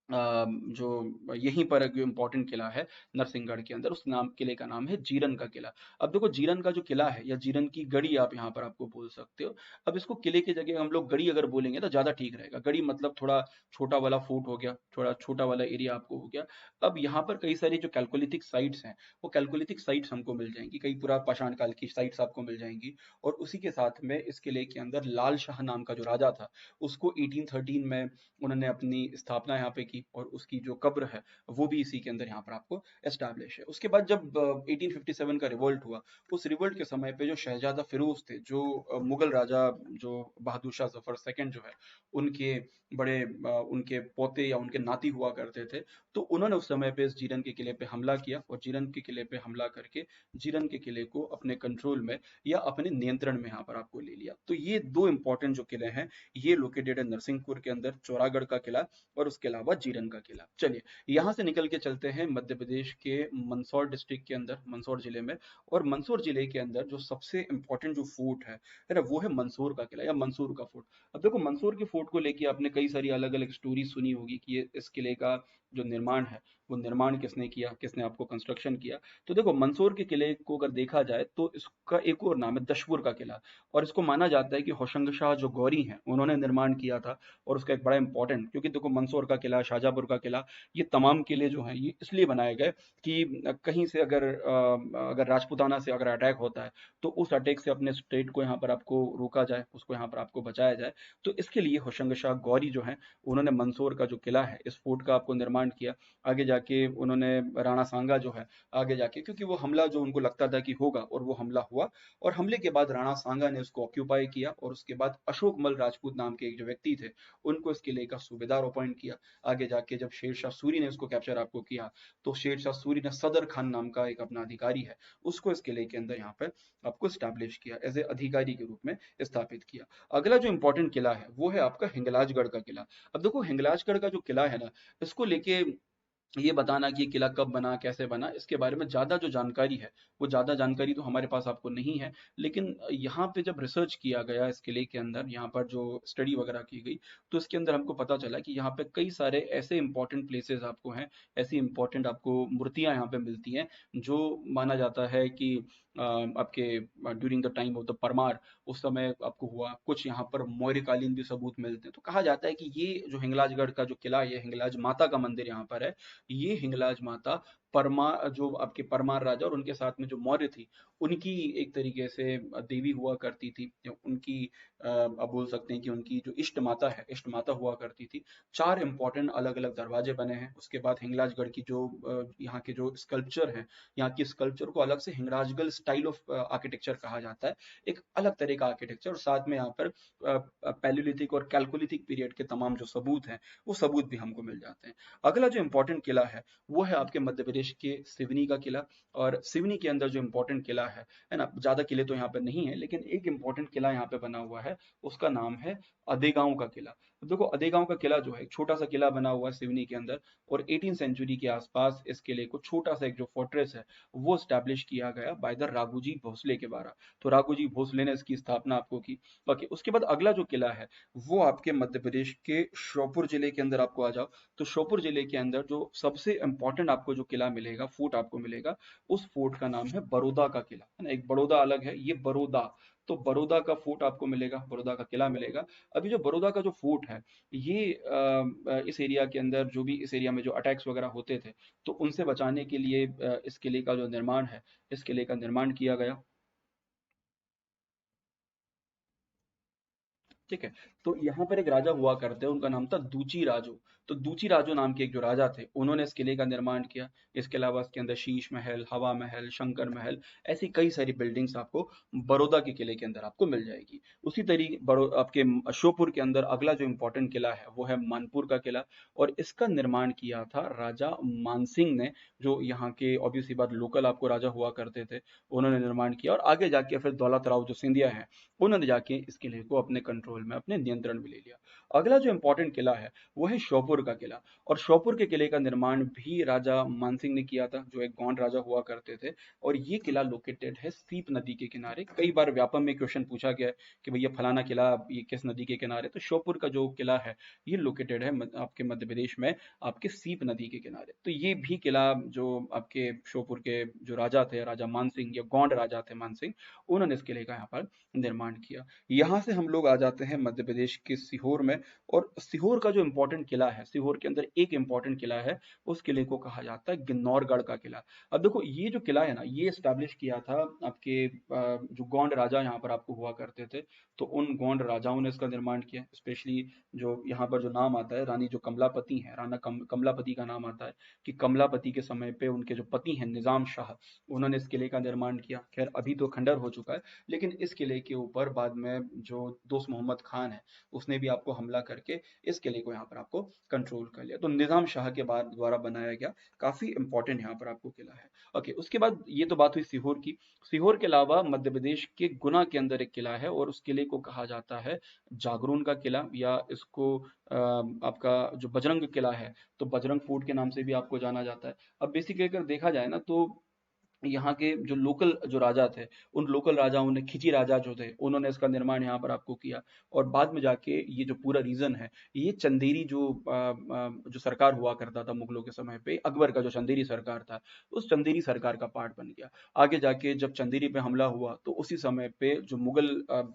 जो यहीं पर एक इम्पोर्टेंट किला है नरसिंहगढ़ के अंदर, उस किले का नाम है जीरन का किला। अब देखो, जीरन का जो किला है, या जीरन की गढ़ी आप यहाँ पर आपको बोल सकते हो। अब इसको किले की जगह हम लोग गढ़ी अगर बोलेंगे तो ज्यादा ठीक रहेगा। गढ़ी मतलब थोड़ा छोटा वाला फोर्ट हो गया, थोड़ा छोटा वाला एरिया आपको हो गया। अब यहाँ पर कई सारी जो कैलकोलिथिक साइट्स हैं, वो कैलकोलिथिक साइट्स हमको मिल जाएंगी, कई पूरा पाषाण काल की साइट्स आपको मिल जाएंगी। और उसी के साथ में इस किले के अंदर लाल शाह नाम का जो राजा था, उसको 1813 में उन्होंने अपनी स्थापना यहाँ पे की। और उसकी जो कब्र है वो भी इसी के अंदर यहाँ पर आपको एस्टैब्लिश है। उसके बाद जब 1857 का रिवोल्ट हुआ, उस रिवोल्ट के समय पे जो शहजादा फिरोज थे, जो मुगल राजा जो बहादुर शाह जफर सेकंड जो है, उनके उनके पोते या उनके नाती हुआ करते थे। तो उन्होंने उस समय पे इस जीरन के किले पे हमला किया, और जीरन के किले पे हमला करके जीरन के किले को अपने कंट्रोल में या अपने नियंत्रण में यहाँ पर आपको ले लिया। तो ये दो इंपॉर्टेंट जो किले हैं, ये लोकेटेड है नरसिंहपुर के अंदर, चौरागढ़ का किला और उसके अलावा जीरन का किला। चलिए, यहाँ से निकल के चलते हैं मध्य प्रदेश के मंदसौर डिस्ट्रिक्ट के अंदर, मंदसौर जिले में। और मंदसौर जिले के अंदर जो सबसे इंपॉर्टेंट जो फोर्ट है ना, वो है मंसूर का किला या मंसूर का फोर्ट। अब देखो, मंसूर के फोर्ट को लेके आपने कई सारी अलग अलग स्टोरी सुनी होगी कि ये इस किले का जो निर्माण है, वो निर्माण किसने किया, किसने आपको कंस्ट्रक्शन किया। तो देखो, मंसूर के किले को अगर देखा जाए तो इसका एक और नाम है दशपुर का किला। और इसको माना जाता है कि होशंग शाह जो गौरी हैं, उन्होंने निर्माण किया था। और उसका एक बड़ा इंपॉर्टेंट, क्योंकि देखो मंदसौर का किला, शाहजहांपुर का किला, ये तमाम किले जो हैं ये इसलिए बनाए गए कि कहीं से अगर राजपूताना से अगर अटैक होता है, तो उस अटैक से अपने स्टेट को यहाँ पर आपको रोका जाए, उसको यहाँ पर आपको बचाया जाए। तो इसके लिए होशंग शाह गौरी जो है, उन्होंने मंदसौर का जो किला है, इस फोर्ट का आपको निर्माण निर्माण किया। आगे जाके उन्होंने राणा सांगा जो है, आगे जाके क्योंकि वो हमला जो उनको लगता था कि होगा और वो हमला हुआ, और हमले के बाद राणा सांगा ने उसको ऑक्यूपाई किया और उसके बाद अशोकमल राजपूत नाम के एक जो व्यक्ति थे, उनको इस किले का सूबेदार अपॉइंट किया। आगे जाके जब शेरशाह सूरी ने उसको कैप्चर आपको किया, तो शेरशाह सूरी ने सदर खान नाम का एक अपना अधिकारी है, उसको इस किले के अंदर यहाँ पे आपको स्टैब्लिश किया, एज ए अधिकारी के रूप में स्थापित किया। अगला जो इंपॉर्टेंट किला है वो है आपका हिंगलाजगढ़ का किला। अब देखो हिंगलाजगढ़ का जो किला है ना, इसको लेके ये बताना कि ये किला कब बना, कैसे बना, इसके बारे में ज़्यादा जो जानकारी है, वो ज़्यादा जानकारी तो हमारे पास आपको नहीं है। लेकिन यहाँ पे जब रिसर्च किया गया इस किले के अंदर, यहाँ पर जो स्टडी वगैरह की गई, तो इसके अंदर हमको पता चला कि यहाँ पे कई सारे ऐसे इंपॉर्टेंट प्लेसेस आपको हैं, ऐसी इंपॉर्टेंट आपको मूर्तियाँ यहाँ पे मिलती हैं, जो माना जाता है कि आपके during the time of the Parmar उस समय आपको हुआ। कुछ यहाँ पर मौर्यकालीन भी सबूत मिलते हैं। तो कहा जाता है कि ये जो हिंगलाजगढ़ का जो किला है, ये हिंगलाज माता का मंदिर यहाँ पर है। ये हिंगलाज माता परमा जो आपके परमार राजा और उनके साथ में जो मौर्य थी, उनकी एक तरीके से देवी हुआ करती थी। उनकी आप बोल सकते हैं कि उनकी जो इष्ट माता है, इष्ट माता हुआ करती थी। 4 इंपॉर्टेंट अलग-अलग दरवाजे बने हैं। उसके बाद हिंगलाजगढ़ की जो यहाँ के जो स्कल्पचर हैं, यहाँ की स्कल्पचर को अलग से हिंगलाजगढ़ स्टाइल ऑफ आर्किटेक्चर कहा जाता है। एक अलग तरह का आर्किटेक्चर, और साथ में यहाँ पर पैलियोलिथिक और कैल्कोलिथिक पीरियड के तमाम जो सबूत हैं, वो सबूत भी हमको मिल जाते हैं। अगला जो इम्पोर्टेंट किला है वो है आपके मध्य प्रदेश के सिवनी का किला। और सिवनी के अंदर जो इम्पोर्टेंट किला है ना, ज्यादा किले तो यहाँ पे नहीं है, लेकिन एक इम्पोर्टेंट किला यहाँ पे बना हुआ है, उसका नाम है अदेगांव का किला। तो देखो अदेगांव का किला जो है, एक छोटा सा किला बना हुआ है सिवनी के अंदर, और 18 सेंचुरी के आसपास इस किले को छोटा सा एक जो फोर्ट्रेस है वो स्टैब्लिश किया गया बाय द राघोजी भोसले के द्वारा। तो राघोजी भोसले ने इसकी स्थापना आपको की। ओके, उसके बाद अगला जो किला है वो आपके मध्य प्रदेश के श्योपुर जिले के अंदर आपको आ जाओ, तो श्योपुर जिले के अंदर जो सबसे इंपॉर्टेंट आपको जो किला मिलेगा, फोर्ट आपको मिलेगा, उस फोर्ट का नाम है बड़ौदा का किला, है ना। एक बड़ौदा अलग है, ये बड़ौदा, तो बड़ौदा का फोर्ट आपको मिलेगा, बड़ौदा का किला मिलेगा। अभी जो बड़ौदा का जो फोर्ट है, ये इस एरिया के अंदर जो भी इस एरिया में जो अटैक्स वगैरह होते थे, तो उनसे बचाने के लिए इस किले का जो निर्माण है, इस किले का निर्माण किया गया। ठीक है। तो यहाँ पर एक राजा हुआ करते हैं, उनका नाम था दूची राजू। तो दूची राजू नाम के एक जो राजा थे, उन्होंने इस किले का निर्माण किया। इसके अलावा इसके अंदर शीश महल, हवा महल, शंकर महल, ऐसी कई सारी बिल्डिंग्स आपको बड़ौदा के किले के अंदर आपको मिल जाएगी। उसी तरीके बड़ो आपके श्योपुर के अंदर अगला जो इम्पोर्टेंट किला है वो है मानपुर का किला, और इसका निर्माण किया था राजा मानसिंह ने, जो यहाँ के ऑब्वियसली बात लोकल आपको राजा हुआ करते थे, उन्होंने निर्माण किया। और आगे जाके फिर दौलत राव जो सिंधिया है, उन्होंने जाके इस किले को अपने कंट्रोल में, अपने नियंत्रण में ले लिया। अगला जो इंपॉर्टेंट किला है वो है श्योपुर का किला, और श्योपुर के किले का निर्माण भी राजा मानसिंह ने किया था, जो एक गौंड राजा हुआ करते थे। और ये किला लोकेटेड है सीप नदी के किनारे। कई बार व्यापम में क्वेश्चन पूछा गया है कि भैया फलाना किला ये किस नदी के किनारे, तो श्योपुर का जो किला है ये लोकेटेड है आपके मध्य प्रदेश में, आपके सीप नदी के किनारे। तो ये भी किला जो आपके श्योपुर के जो राजा थे, राजा मानसिंह या गौंड राजा थे मानसिंह, उन्होंने इस किले का यहाँ पर निर्माण किया। यहाँ से हम लोग आ जाते हैं मध्य प्रदेश के सीहोर में, और सीहोर का जो इम्पोर्टेंट किला है, सीहोर के अंदर एक इम्पोर्टेंट किला है, उस किले को कहा जाता है गिन्नौरगढ़ का किला। अब देखो ये जो किला है ना, ये स्टैब्लिश किया था आपके जो गौंड राजा यहाँ पर आपको हुआ करते थे, तो उन गौंड राजाओं ने इसका निर्माण किया। स्पेशली जो यहाँ पर जो नाम आता है, रानी जो कमलापति है, राणा कमलापति का नाम आता है, कि कमलापति के समय पे उनके जो पति हैं निजाम शाह, उन्होंने इस किले का निर्माण किया। खैर अभी तो खंडर हो चुका है, लेकिन इस किले के ऊपर बाद में जो दोस्त मोहम्मद खान है, उसने भी आपको हमला करके इस किले को यहाँ पर आपको कंट्रोल कर लिया। तो निजाम शाह के बाद द्वारा बनाया गया काफी इंपॉर्टेंट यहाँ पर आपको किला है। ओके, उसके बाद ये तो बात हुई सीहोर की। सीहोर के अलावा मध्य प्रदेश के गुना के अंदर एक किला है, और उस किले को कहा जाता है जागरून का किला, या इसको आपका जो बजरंग किला है, तो बजरंग फोर्ट के नाम से भी आपको जाना जाता है। अब बेसिकली अगर देखा जाए ना, तो यहाँ के जो लोकल जो राजा थे, उन लोकल राजाओं ने, खिजी राजा जो थे, उन्होंने इसका निर्माण यहाँ पर आपको किया। और बाद में जाके ये जो पूरा रीजन है, ये चंदेरी जो सरकार हुआ करता था मुगलों के समय पे, अकबर का जो चंदेरी सरकार था, उस चंदेरी सरकार का पार्ट बन गया। आगे जाके जब चंदेरी पे हमला हुआ, तो उसी समय पे जो मुगल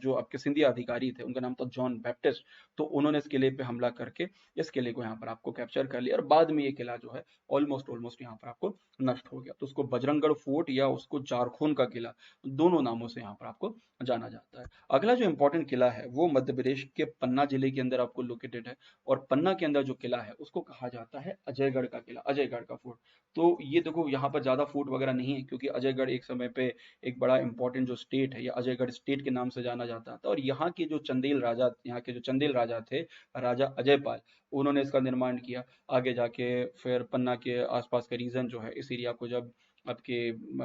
जो आपके सिंधिया अधिकारी थे, उनका नाम था जॉन बैप्टिस्ट, तो उन्होंने इस किले पे हमला करके इस किले को यहाँ पर आपको कैप्चर कर लिया, और बाद में ये किला जो है ऑलमोस्ट ऑलमोस्ट यहाँ पर आपको नष्ट हो गया। तो उसको बजरंगगढ़ फोर्ट या उसको जारखोन का किला, दोनों नामों से यहाँ पर आपको जाना जाता है। अगला जो इम्पोर्टेंट किला है वो मध्य प्रदेश के पन्ना जिले के अंदर आपको लोकेटेड है, और पन्ना के अंदर जो किला है उसको कहा जाता है अजयगढ़ का किला, अजयगढ़ का फोर्ट। तो ये देखो यहाँ पर ज्यादा फोर्ट वगैरह नहीं है, क्योंकि अजयगढ़ एक समय पे एक बड़ा इंपॉर्टेंट जो स्टेट है, या अजयगढ़ स्टेट के नाम से जाना जाता था, और यहाँ के जो चंदेल राजा, यहाँ के जो चंदेल राजा थे, राजा अजयपाल, उन्होंने इसका निर्माण किया। आगे जाके फिर पन्ना के आसपास का रीजन जो है, इस एरिया को जब आपके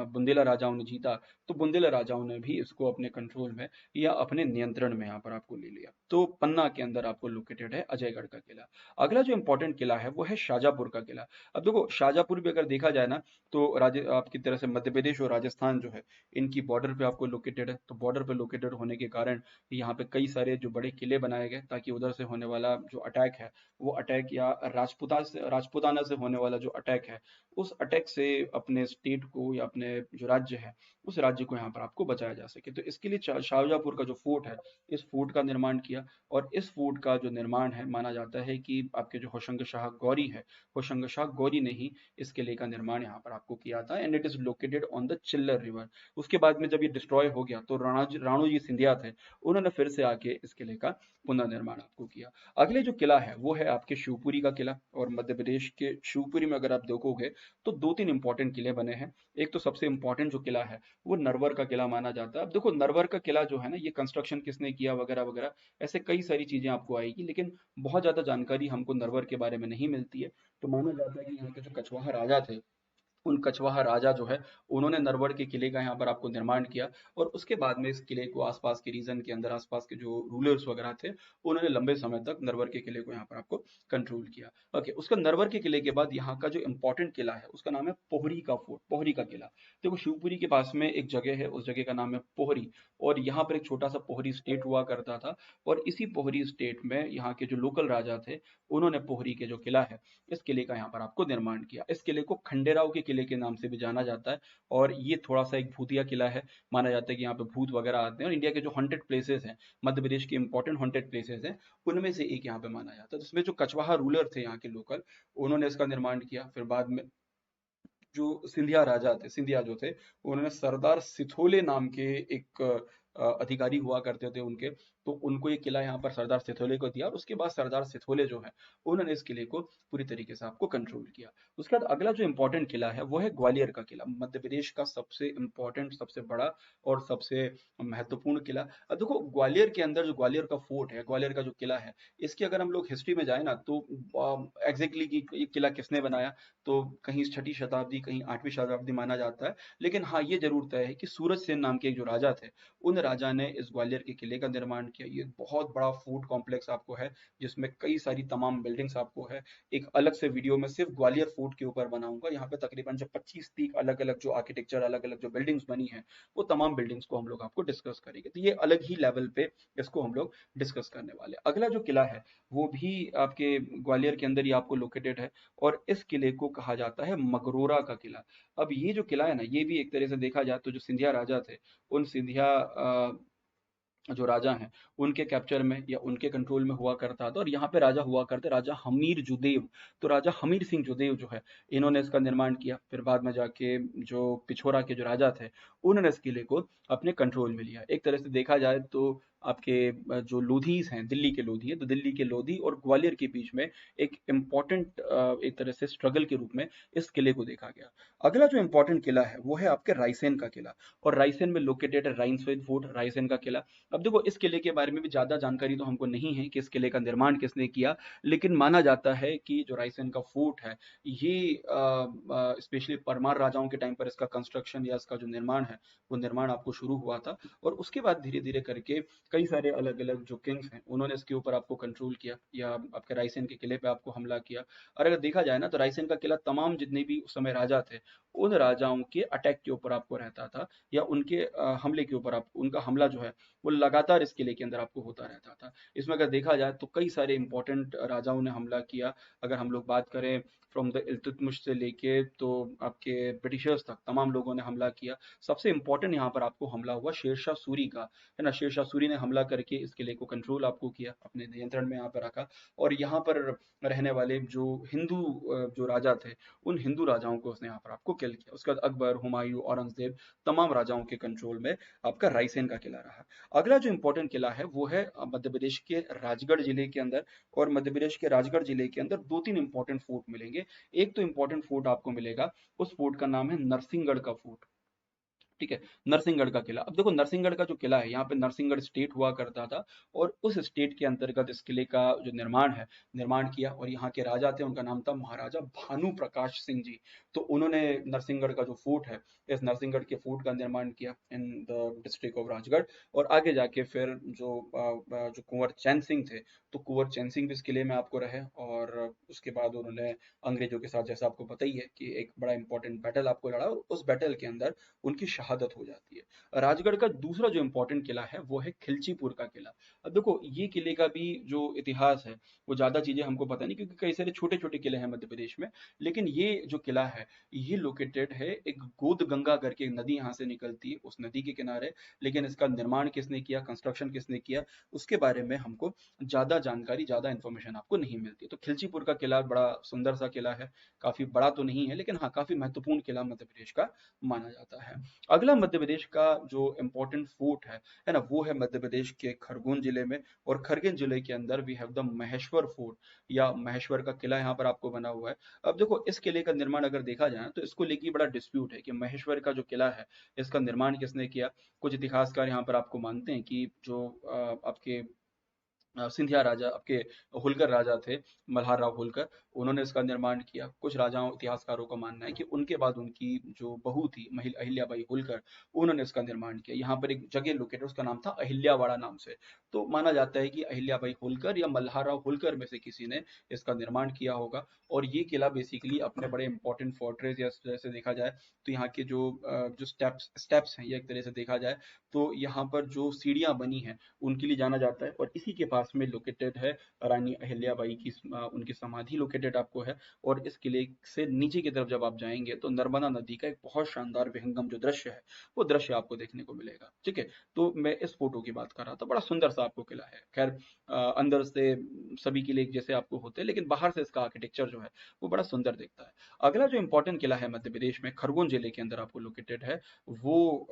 बुंदेला राजाओं ने जीता, तो बुंदेला राजाओं ने भी इसको अपने कंट्रोल में या अपने नियंत्रण में यहाँ पर आपको ले लिया। तो पन्ना के अंदर आपको लोकेटेड है अजयगढ़ का किला। अगला जो इंपॉर्टेंट किला है वो है शाजापुर का किला। अब देखो शाजापुर भी अगर देखा जाए ना, तो राज्य आपकी तरह से मध्य प्रदेश और राजस्थान जो है, इनकी बॉर्डर पे आपको लोकेटेड है। तो बॉर्डर पे लोकेटेड होने के कारण यहाँ पे कई सारे जो बड़े किले बनाए गए, ताकि उधर से होने वाला जो अटैक है, वो अटैक, या राजपुताना से होने वाला जो अटैक है, उस अटैक से अपने स्टेट को या अपने जो राज्य है, उस राज्य को यहाँ पर आपको बचाया जा सके। तो इसके लिए शाहजहांपुर का जो फोर्ट है, इस फोर्ट का निर्माण किया। और इस फोर्ट का जो निर्माण है, माना जाता है कि आपके जो होशंग शाह गौरी है, होशंग शाह गौरी ने ही इस किले का निर्माण यहाँ पर आपको किया था, and it is located on the चिल्लर रिवर। उसके बाद में जब ये डिस्ट्रॉय हो गया, तो राणोजी सिंधिया थे, उन्होंने फिर से आके इस किले का पुनर्निर्माण आपको किया। अगले जो किला है वो है आपके शिवपुरी का किला, और मध्य प्रदेश के शिवपुरी में अगर आप देखोगे तो दो तीन इंपॉर्टेंट किले बने हैं। एक तो सबसे इंपॉर्टेंट जो किला है वो नरवर का किला माना जाता है। अब देखो नरवर का किला जो है ना, ये कंस्ट्रक्शन किसने किया वगैरह वगैरह, ऐसे कई सारी चीजें आपको आएगी, लेकिन बहुत ज्यादा जानकारी हमको नरवर के बारे में नहीं मिलती है। तो माना जाता है कि यहाँ के जो कछवाहा राजा थे, उन कछवाहा राजा जो है, उन्होंने नरवर के किले का यहाँ पर आपको निर्माण किया। और उसके बाद में इस किले को आसपास के रीजन के अंदर, आसपास के जो रूलर्स वगैरह थे, उन्होंने लंबे समय तक नरवर के किले को यहाँ पर आपको कंट्रोल किया। ओके, उसका नरवर के किले के बाद यहाँ का जो इंपॉर्टेंट किला है उसका नाम है पोहरी का फोर्ट, पोहरी का किला। देखो शिवपुरी के पास में एक जगह है, उस जगह का नाम है पोहरी, और यहाँ पर एक छोटा सा पोहरी स्टेट हुआ करता था। और इसी पोहरी स्टेट में यहाँ के जो लोकल राजा थे, उन्होंने पोहरी के जो किला है, इस किले का यहाँ पर आपको निर्माण किया। इस किले को खंडेराव के किले के नाम से भी जाना जाता है, और ये थोड़ा सा एक भूतिया किला है। माना जाता है कि यहाँ पे भूत वगैरह आते हैं, और इंडिया के जो हॉन्टेड प्लेसेस हैं, मध्य प्रदेश के इंपॉर्टेंट हॉन्टेड प्लेसेस हैं, उनमें से एक यहाँ पे माना जाता है। जिसमें जो कछवाहा रूलर थे यहाँ के लोकल, उन्होंने इसका निर्माण किया। फिर बाद में जो सिंधिया राजा थे, सिंधिया जो थे, उन्होंने सरदार सिथोले नाम के एक अधिकारी हुआ करते थे उनके, तो उनको ये किला यहाँ पर सरदार सिथोले को दिया। और उसके बाद सरदार सिथोले जो है, उन्होंने इस किले को पूरी तरीके से आपको कंट्रोल किया। उसके बाद अगला जो इंपॉर्टेंट किला है वो है ग्वालियर का किला, मध्य प्रदेश का सबसे इंपॉर्टेंट, सबसे बड़ा और सबसे महत्वपूर्ण किला। अब देखो ग्वालियर के अंदर जो ग्वालियर का फोर्ट है, ग्वालियर का जो किला है, इसकी अगर हम लोग हिस्ट्री में जाए ना, तो एग्जैक्टली कि ये किला किसने बनाया, तो कहीं छठी शताब्दी, कहीं आठवीं शताब्दी माना जाता है। लेकिन हाँ, ये जरूर तय है कि सूरज सेन नाम के एक जो राजा थे, उन राजा ने इस ग्वालियर के किले का निर्माण किया। ये बहुत बड़ा फोर्ट कॉम्प्लेक्स आपको है, जिसमें कई सारी तमाम बिल्डिंग्स आपको है। एक अलग से वीडियो में सिर्फ ग्वालियर फोर्ट के ऊपर बनाऊंगा। यहाँ पे तकरीबन जो 25-30 अलग अलग जो आर्किटेक्चर, अलग अलग जो बिल्डिंग्स बनी है, वो तमाम बिल्डिंग्स को हम लोग आपको डिस्कस करेंगे। तो ये अलग ही लेवल पे इसको हम लोग डिस्कस करने वाले हैं। अगला जो किला है वो भी आपके ग्वालियर के अंदर ही आपको लोकेटेड है, और इस किले को कहा जाता है मगरोरा का किला। अब ये जो किला है ना, ये भी एक तरह से देखा जाए तो जो सिंधिया राजा थे, उन सिंधिया जो राजा हैं, उनके कैप्चर में या उनके कंट्रोल में हुआ करता था। और यहाँ पे राजा हुआ करते, राजा हमीर जुदेव। तो राजा हमीर सिंह जुदेव जो है, इन्होंने इसका निर्माण किया। फिर बाद में जाके जो पिछोरा के जो राजा थे, उन्होंने इस किले को अपने कंट्रोल में लिया। एक तरह से देखा जाए तो आपके जो लोधीस हैं, दिल्ली के लोधी है, तो दिल्ली के लोधी और ग्वालियर के बीच में एक इम्पॉर्टेंट, एक तरह से स्ट्रगल के रूप में इस किले को देखा गया। अगला जो इम्पोर्टेंट किला है वो है आपके रायसेन का किला, और रायसेन में लोकेटेड है राइंसवेद फोर्ट, रायसेन का किला। अब देखो इस किले के बारे में भी ज्यादा जानकारी तो हमको नहीं है कि इस किले का निर्माण किसने किया, लेकिन माना जाता है कि जो रायसेन का फोर्ट है, ये स्पेशली परमार राजाओं के टाइम पर इसका कंस्ट्रक्शन या इसका जो निर्माण है, वो निर्माण आपको शुरू हुआ था। और उसके बाद धीरे धीरे करके कई सारे अलग अलग जो किंग्स हैं, उन्होंने इसके ऊपर आपको कंट्रोल किया, या आपके रायसेन के किले पे आपको हमला किया। और अगर देखा जाए ना, तो रायसेन का किला तमाम जितने भी उस समय राजा थे, उन राजाओं के अटैक के ऊपर आपको रहता था, या उनके हमले के ऊपर, आप उनका हमला जो है वो लगातार इस किले के अंदर आपको होता रहता था। इसमें अगर देखा जाए तो कई सारे इंपॉर्टेंट राजाओं ने हमला किया। अगर हम लोग बात करें फ्रॉम द इल्तुतमिश से लेके तो आपके ब्रिटिशर्स तक तमाम लोगों ने हमला किया। सबसे इम्पोर्टेंट यहाँ पर आपको हमला हुआ शेरशाह सूरी का, है ना? शेरशाह सूरी ने हमला करके इस किले को कंट्रोल आपको किया, अपने नियंत्रण में यहाँ पर रखा, और यहाँ पर रहने वाले जो हिंदू जो राजा थे, उन हिंदू राजाओं को उसने यहाँ पर आपको किल किया। उसके बाद अकबर, हुमायूं, औरंगजेब, तमाम राजाओं के कंट्रोल में आपका रायसेन का किला रहा। अगला जो इम्पोर्टेंट किला है वो है मध्य प्रदेश के राजगढ़ जिले के अंदर, और मध्य प्रदेश के राजगढ़ जिले के अंदर दो तीन इंपॉर्टेंट फोर्ट मिलेंगे। एक तो इंपॉर्टेंट फोर्ट आपको मिलेगा, उस फोर्ट का नाम है नरसिंहगढ़ का फोर्ट। ठीक है, नरसिंहगढ़ का किला। अब देखो नरसिंहगढ़ का जो किला है, यहाँ पे नरसिंहगढ़ स्टेट हुआ करता था, और उस स्टेट के अंतर्गत इस किले का जो निर्माण किया, और यहाँ के राजा थे, उनका नाम था महाराजा भानु प्रकाश सिंह जी। तो उन्होंने नरसिंहगढ़ का जो फोर्ट है, इस नरसिंहगढ़ के फोर्ट का निर्माण किया in the district of Rajgarh. और आगे जाके फिर जो कुंवर चैन सिंह थे, तो कुंवर चैन सिंह भी इस किले में आपको रहे, और उसके बाद उन्होंने अंग्रेजों के साथ, जैसा आपको पता ही है कि एक बड़ा इंपॉर्टेंट बैटल आपको लड़ा, और उस बैटल के अंदर उनकी शहादत हो जाती है। राजगढ़ का दूसरा जो इंपॉर्टेंट किला है वो है खिलचीपुर का किला। अब देखो ये किले का भी जो इतिहास है, वो ज्यादा चीजें हमको पता नहीं, क्योंकि कई सारे छोटे छोटे किले हैं मध्य प्रदेश में। लेकिन ये जो किला है, ये लोकेटेड है एक गोद गंगा करके एक नदी यहाँ से निकलती है, उस नदी के किनारे। लेकिन इसका निर्माण किसने किया, कंस्ट्रक्शन किसने किया, उसके बारे में हमको ज्यादा जानकारी, ज्यादा इन्फॉर्मेशन आपको नहीं मिलती। तो खिलचीपुर का किला बड़ा सुंदर सा किला है, काफी बड़ा तो नहीं है, लेकिन हाँ काफी महत्वपूर्ण किला मध्य प्रदेश का माना जाता है। अगला मध्य प्रदेश का जो इम्पोर्टेंट फोर्ट है ना, वो है मध्य प्रदेश के खरगोन जिले में, और खरगोन जिले के अंदर we have the Maheshwar fort, या महेश्वर का किला यहाँ पर आपको बना हुआ है। अब देखो इस किले का निर्माण अगर देखा जाए तो इसको लेके बड़ा डिस्प्यूट है कि महेश्वर का जो किला है, इसका निर्माण किसने किया। कुछ इतिहासकार यहाँ पर आपको मानते हैं कि जो आपके सिंधिया राजा, आपके होलकर राजा थे, मल्हार राव होलकर, उन्होंने इसका निर्माण किया। कुछ राजाओं, इतिहासकारों का मानना है कि उनके बाद उनकी जो बहू थी महिल अहिल्याबाई होलकर, उन्होंने इसका निर्माण किया। यहाँ पर एक जगह लोकेटेड, उसका नाम था अहिल्यावाड़ा नाम से। तो माना जाता है कि अहिल्याबाई होलकर या मल्हार राव होलकर में से किसी ने इसका निर्माण किया होगा। और ये किला बेसिकली अपने बड़े इंपॉर्टेंट फोर्ट्रेस, या जैसे देखा जाए तो यहाँ के जो स्टेप्स स्टेप्स हैं, या एक तरह से देखा जाए तो यहाँ पर जो सीढ़ियाँ बनी हैं, उनके लिए जाना जाता है। और इसी के पास में लोकेटेड है रानी अहिल्याबाई की उनकी समाधि लोकेटेड आपको है। और इस किले से नीचे की तरफ जब आप जाएंगे तो नर्मदा नदी का एक बहुत शानदार विहंगम जो दृश्य है, वो दृश्य आपको देखने को मिलेगा। ठीक है, तो मैं इस फोटो की बात कर रहा था, बड़ा सुंदर सा आपको किला है। खैर अंदर से सभी किले एक जैसे आपको होते हैं, लेकिन बाहर से इसका आर्किटेक्चर जो है वो बड़ा सुंदर दिखता है। अगला जो इंपॉर्टेंट किला है मध्य प्रदेश में, खरगोन जिले के अंदर आपको लोकेटेड है, वो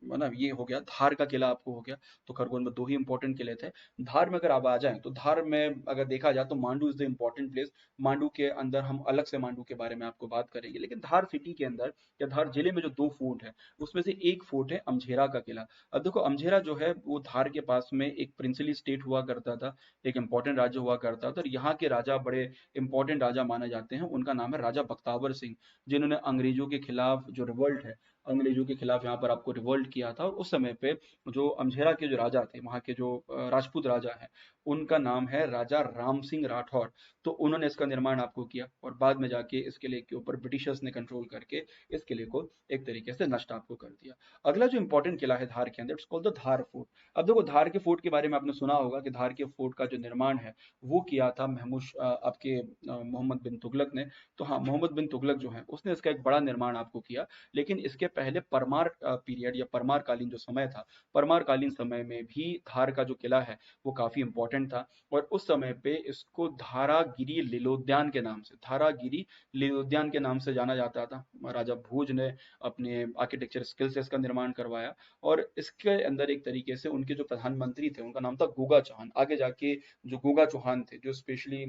मतलब ये हो गया धार का किला आपको हो गया। तो खरगोन में दो ही इंपॉर्टेंट किले थे। धार में अगर आप आ जाएं तो धार में अगर देखा जाए तो Mandu is the important place. Mandu के अंदर हम अलग से मांडू के बारे में आपको बात करेंगे, लेकिन धार सिटी के अंदर या धार जिले में जो दो फोर्ट है, उसमें से एक फोर्ट है अमझेरा का किला। अब देखो अमझेरा जो है वो धार के पास में एक प्रिंसली स्टेट हुआ करता था, एक इंपॉर्टेंट राज्य हुआ करता था, और यहाँ के राजा बड़े इंपॉर्टेंट राजा माने जाते हैं। उनका नाम है राजा बख्तावर सिंह, जिन्होंने अंग्रेजों के खिलाफ जो रिवोल्ट है, अंग्रेजों के खिलाफ यहाँ पर आपको रिवोल्ट किया था। और उस समय पे जो अमझेरा के जो राजा थे, वहाँ के जो राजपूत राजा हैं, उनका नाम है राजा राम सिंह राठौर। तो उन्होंने इसका निर्माण आपको किया, और बाद में जाके इस किले के ऊपर ब्रिटिशर्स ने कंट्रोल करके इस किले को एक तरीके से नष्ट आपको कर दिया। अगला जो इंपॉर्टेंट किला है धार के अंदर, it's called the Dhar fort. अब देखो धार के फोर्ट के बारे में आपने सुना होगा कि धार के फोर्ट का जो निर्माण है वो किया था आपके मोहम्मद बिन तुगलक ने। तो हाँ, मोहम्मद बिन तुगलक जो है उसने इसका एक बड़ा निर्माण आपको किया। लेकिन इसके पहले परमार पीरियड या परमार कालीन जो समय था, परमार कालीन समय में भी धार का जो किला है वो काफी इंपॉर्टेंट था। और उस समय पे इसको धारागिरी लीलोद्यान के नाम से, धारागिरी लीलोद्यान के नाम से जाना जाता था। राजा भोज ने अपने आर्किटेक्चर स्किल से इसका निर्माण करवाया। और इसके अंदर एक तरीके से उनके जो प्रधानमंत्री थे, उनका नाम था गोगा चौहान। आगे जाके जो गोगा चौहान थे, जो स्पेशली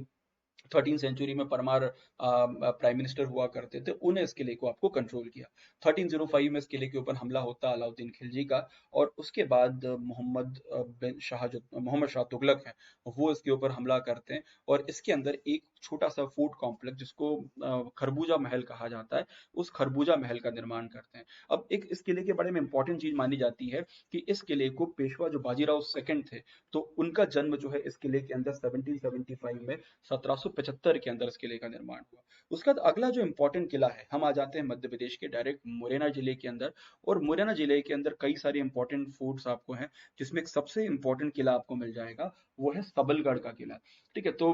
13 सेंचुरी में परमार प्राइम मिनिस्टर हुआ करते थे, उन्हें इस किले को आपको कंट्रोल किया। 1305 में इस किले के ऊपर हमला होता अलाउद्दीन खिलजी का, और उसके बाद मोहम्मद शाह तुगलक है, वो इसके ऊपर हमला करते हैं। और इसके अंदर एक छोटा सा फोर्ट कॉम्प्लेक्स, जिसको खरबूजा महल कहा जाता है, उस खरबूजा महल का निर्माण करते हैं। अब एक इस किले के बारे में इंपॉर्टेंट चीज मानी जाती है कि इस किले को पेशवा जो बाजीराव सेकंड थे, तो उनका जन्म जो है इस किले के अंदर 1775 में, 1775 के अंदर इस किले का निर्माण हुआ। उसके बाद अगला जो इंपॉर्टेंट किला है, हम आ जाते हैं मध्य प्रदेश के डायरेक्ट मुरैना जिले के अंदर। और मुरैना जिले के अंदर कई सारे इंपॉर्टेंट फोर्ट्स आपको हैं, जिसमें एक सबसे इंपॉर्टेंट किला आपको मिल जाएगा, वो है सबलगढ़ का किला। ठीक है, तो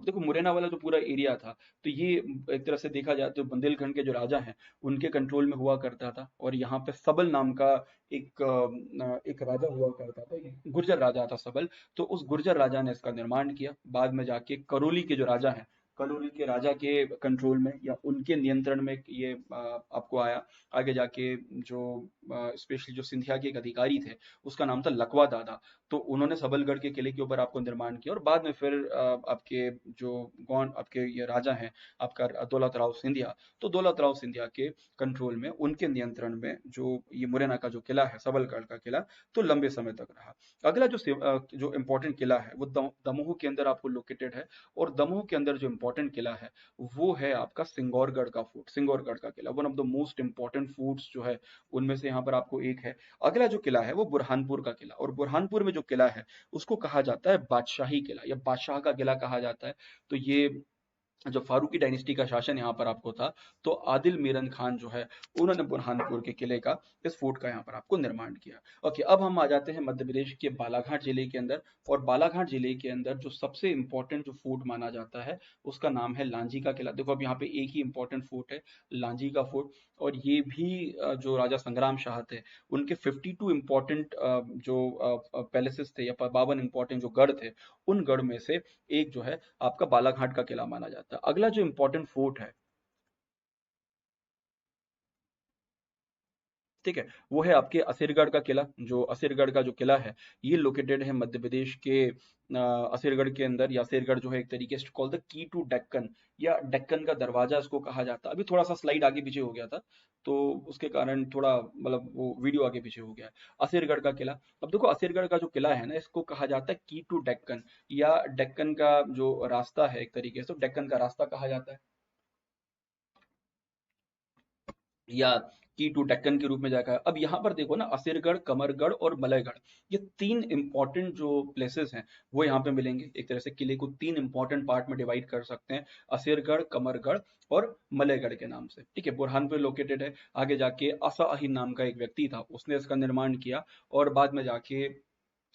देखो मुरैना वाला वाला जो पूरा एरिया था, तो ये एक तरह से देखा जाए तो बुंदेलखंड के जो राजा हैं उनके कंट्रोल में हुआ करता था। और यहाँ पे सबल नाम का एक राजा हुआ करता था, एक गुर्जर राजा था सबल। तो उस गुर्जर राजा ने इसका निर्माण किया। बाद में जाके करौली के जो राजा हैं, करौली के राजा के कंट्रोल में या उनके नियंत्रण में ये आपको आया। आगे जाके जो स्पेशली जो सिंधिया के एक अधिकारी थे, उसका नाम था लकवा दादा। तो उन्होंने सबलगढ़ के किले के ऊपर आपको निर्माण किया। और बाद में फिर आपके जो गौंड आपके ये राजा हैं, आपका दौलत राव सिंधिया, तो दौलत राव सिंधिया के कंट्रोल में, उनके नियंत्रण में जो ये मुरैना का जो किला है, सबलगढ़ का किला, तो लंबे समय तक रहा। अगला जो इम्पोर्टेंट किला है वो दमोह के अंदर आपको लोकेटेड है। और दमोह के अंदर जो इम्पोर्टेंट किला है वो है आपका सिंगौरगढ़ का फोर्ट, सिंगौरगढ़ का किला, one of the most important forts जो है उनमें से यहाँ पर आपको एक है। अगला जो किला है वो बुरहानपुर का किला। और बुरहानपुर में जो किला है उसको कहा जाता है बादशाही किला या बादशाह का किला कहा जाता है। तो ये जो फारूकी डायनेस्टी का शासन यहाँ पर आपको था, तो आदिल मीरन खान जो है उन्होंने बुरहानपुर के किले का, इस फोर्ट का यहाँ पर आपको निर्माण किया। ओके, अब हम आ जाते हैं मध्य प्रदेश के बालाघाट जिले के अंदर। और बालाघाट जिले के अंदर जो सबसे इंपॉर्टेंट जो फोर्ट माना जाता है उसका नाम है लांजी का किला। देखो अब यहाँ पे एक ही इंपॉर्टेंट फोर्ट है, लांजी का फोर्ट। और ये भी जो राजा संग्राम शाह थे उनके 52 इंपॉर्टेंट जो पैलेसेस थे या 52 इंपॉर्टेंट जो गढ़ थे, उन गढ़ में से एक जो है आपका बालाघाट का किला माना जाता है। अगला जो इंपॉर्टेंट फोर्ट है, ठीक है, वो है आपके असीरगढ़ का किला। जो असीरगढ़ का जो किला है ये लोकेटेड है मध्य प्रदेश के असीरगढ़ के अंदर। या असीरगढ़ जो है एक तरीके से called the key to Deccan, या डेक्कन का दरवाजा इसको कहा जाता है। अभी थोड़ा सा स्लाइड आगे पीछे हो गया था, तो उसके कारण थोड़ा मतलब वो वीडियो आगे पीछे हो गया है। असीरगढ़ का किला, अब देखो असीरगढ़ का जो किला है ना, इसको कहा जाता है की टू डेक्कन, या डेक्कन का जो रास्ता है, एक तरीके से तो डेक्कन का रास्ता कहा जाता है, या की टू डेक्कन के रूप में जाकर। अब यहाँ पर देखो ना, असीरगढ़, कमरगढ़ और मलयगढ़, ये तीन इंपॉर्टेंट जो प्लेसेस हैं वो यहाँ पे मिलेंगे। एक तरह से किले को तीन इंपॉर्टेंट पार्ट में डिवाइड कर सकते हैं, असीरगढ़, कमरगढ़ और मलयगढ़ के नाम से। ठीक है, बुरहानपुर लोकेटेड है। आगे जाके असा अहिर नाम का एक व्यक्ति था, उसने इसका निर्माण किया। और बाद में जाके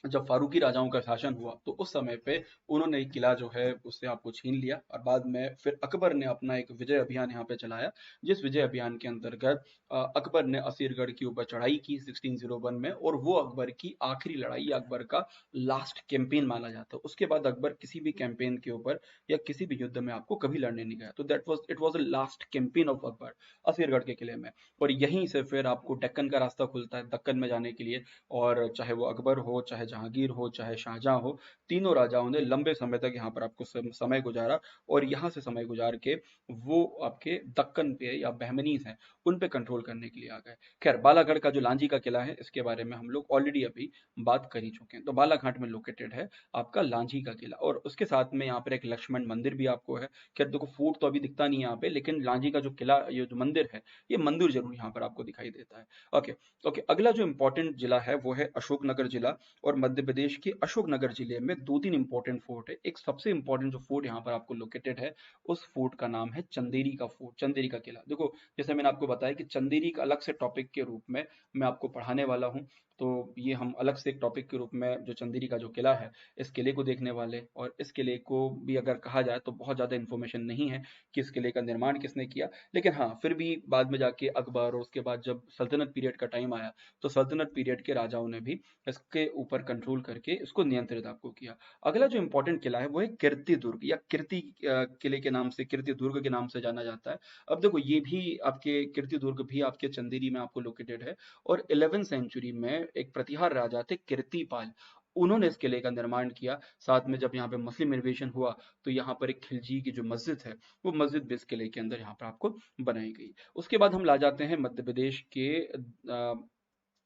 जब फारूकी राजाओं का शासन हुआ तो उस समय पे उन्होंने एक किला जो है उससे आपको छीन लिया। और बाद में फिर अकबर ने अपना एक विजय अभियान यहाँ पे चलाया, जिस विजय अभियान के अंतर्गत अकबर ने असीरगढ़ के ऊपर चढ़ाई की 1601 में। और वो अकबर की आखिरी लड़ाई, अकबर का लास्ट कैंपेन माना जाता है। उसके बाद अकबर किसी भी कैंपेन के ऊपर या किसी भी युद्ध में आपको कभी लड़ने नहीं गया। तो it was a last campaign of Akbar Asirgarh के किले में। और यहीं से फिर आपको दक्कन का रास्ता खुलता है दक्कन में जाने के लिए। और चाहे वो अकबर हो, चाहे जहांगीर हो, चाहे शाहजहां हो, तीनों राजाओं ने लंबे समय तक यहाँ पर आपको समय गुजारा। और यहाँ से समय गुजार के वो आपके दक्कन पे या बहमनीज हैं उन पे कंट्रोल करने के लिए आ गए। खैर, बालागढ़ का जो लांजी का किला है इसके बारे में हम लोग ऑलरेडी अभी बात कर ही चुके हैं। तो बालाघाट में लोकेटेड है आपका लांजी का किला। और उसके साथ में यहाँ पर एक लक्ष्मण मंदिर भी आपको है। खैर देखो, फोर्ट तो अभी दिखता नहीं है यहाँ पे, लेकिन लांजी का जो किला, ये जो मंदिर है, ये मंदिर जरूर यहाँ पर आपको दिखाई देता है। ओके। ओके, अगला जो इम्पोर्टेंट जिला है वो है अशोकनगर जिला। और मध्य प्रदेश के अशोकनगर जिले में दो तीन इंपॉर्टेंट फोर्ट है। एक सबसे इंपॉर्टेंट जो फोर्ट यहाँ पर आपको लोकेटेड है, उस फोर्ट का नाम है चंदेरी का फोर्ट, चंदेरी का किला। देखो, जैसे मैंने आपको बताया कि चंदेरी का अलग से टॉपिक के रूप में मैं आपको पढ़ाने वाला हूँ। तो ये हम अलग से एक टॉपिक के रूप में जो चंदेरी का जो किला है, इस किले को देखने वाले। और इस किले को भी अगर कहा जाए तो बहुत ज़्यादा इन्फॉर्मेशन नहीं है कि इस किले का निर्माण किसने किया। लेकिन हाँ, फिर भी बाद में जाके अकबर और उसके बाद जब सल्तनत पीरियड का टाइम आया, तो सल्तनत पीरियड के राजाओं ने भी इसके ऊपर कंट्रोल करके इसको नियंत्रित आपको किया। अगला जो इंपॉर्टेंट किला है वो है कीर्ति दुर्ग, या कीर्ति किले के नाम से, कीर्ति दुर्ग के नाम से जाना जाता है। अब देखो, ये भी आपके कीर्ति दुर्ग भी आपके चंदेरी में आपको लोकेटेड है। और 11वीं सेंचुरी में एक प्रतिहार राजा थे कीर्तिपाल, उन्होंने इस किले का निर्माण किया। साथ में जब यहाँ पे मुस्लिम इन्वेशन हुआ तो यहाँ पर एक खिलजी की जो मस्जिद है, वो मस्जिद भी इस किले के अंदर यहाँ पर आपको बनाई गई। उसके बाद हम ला जाते हैं मध्य प्रदेश के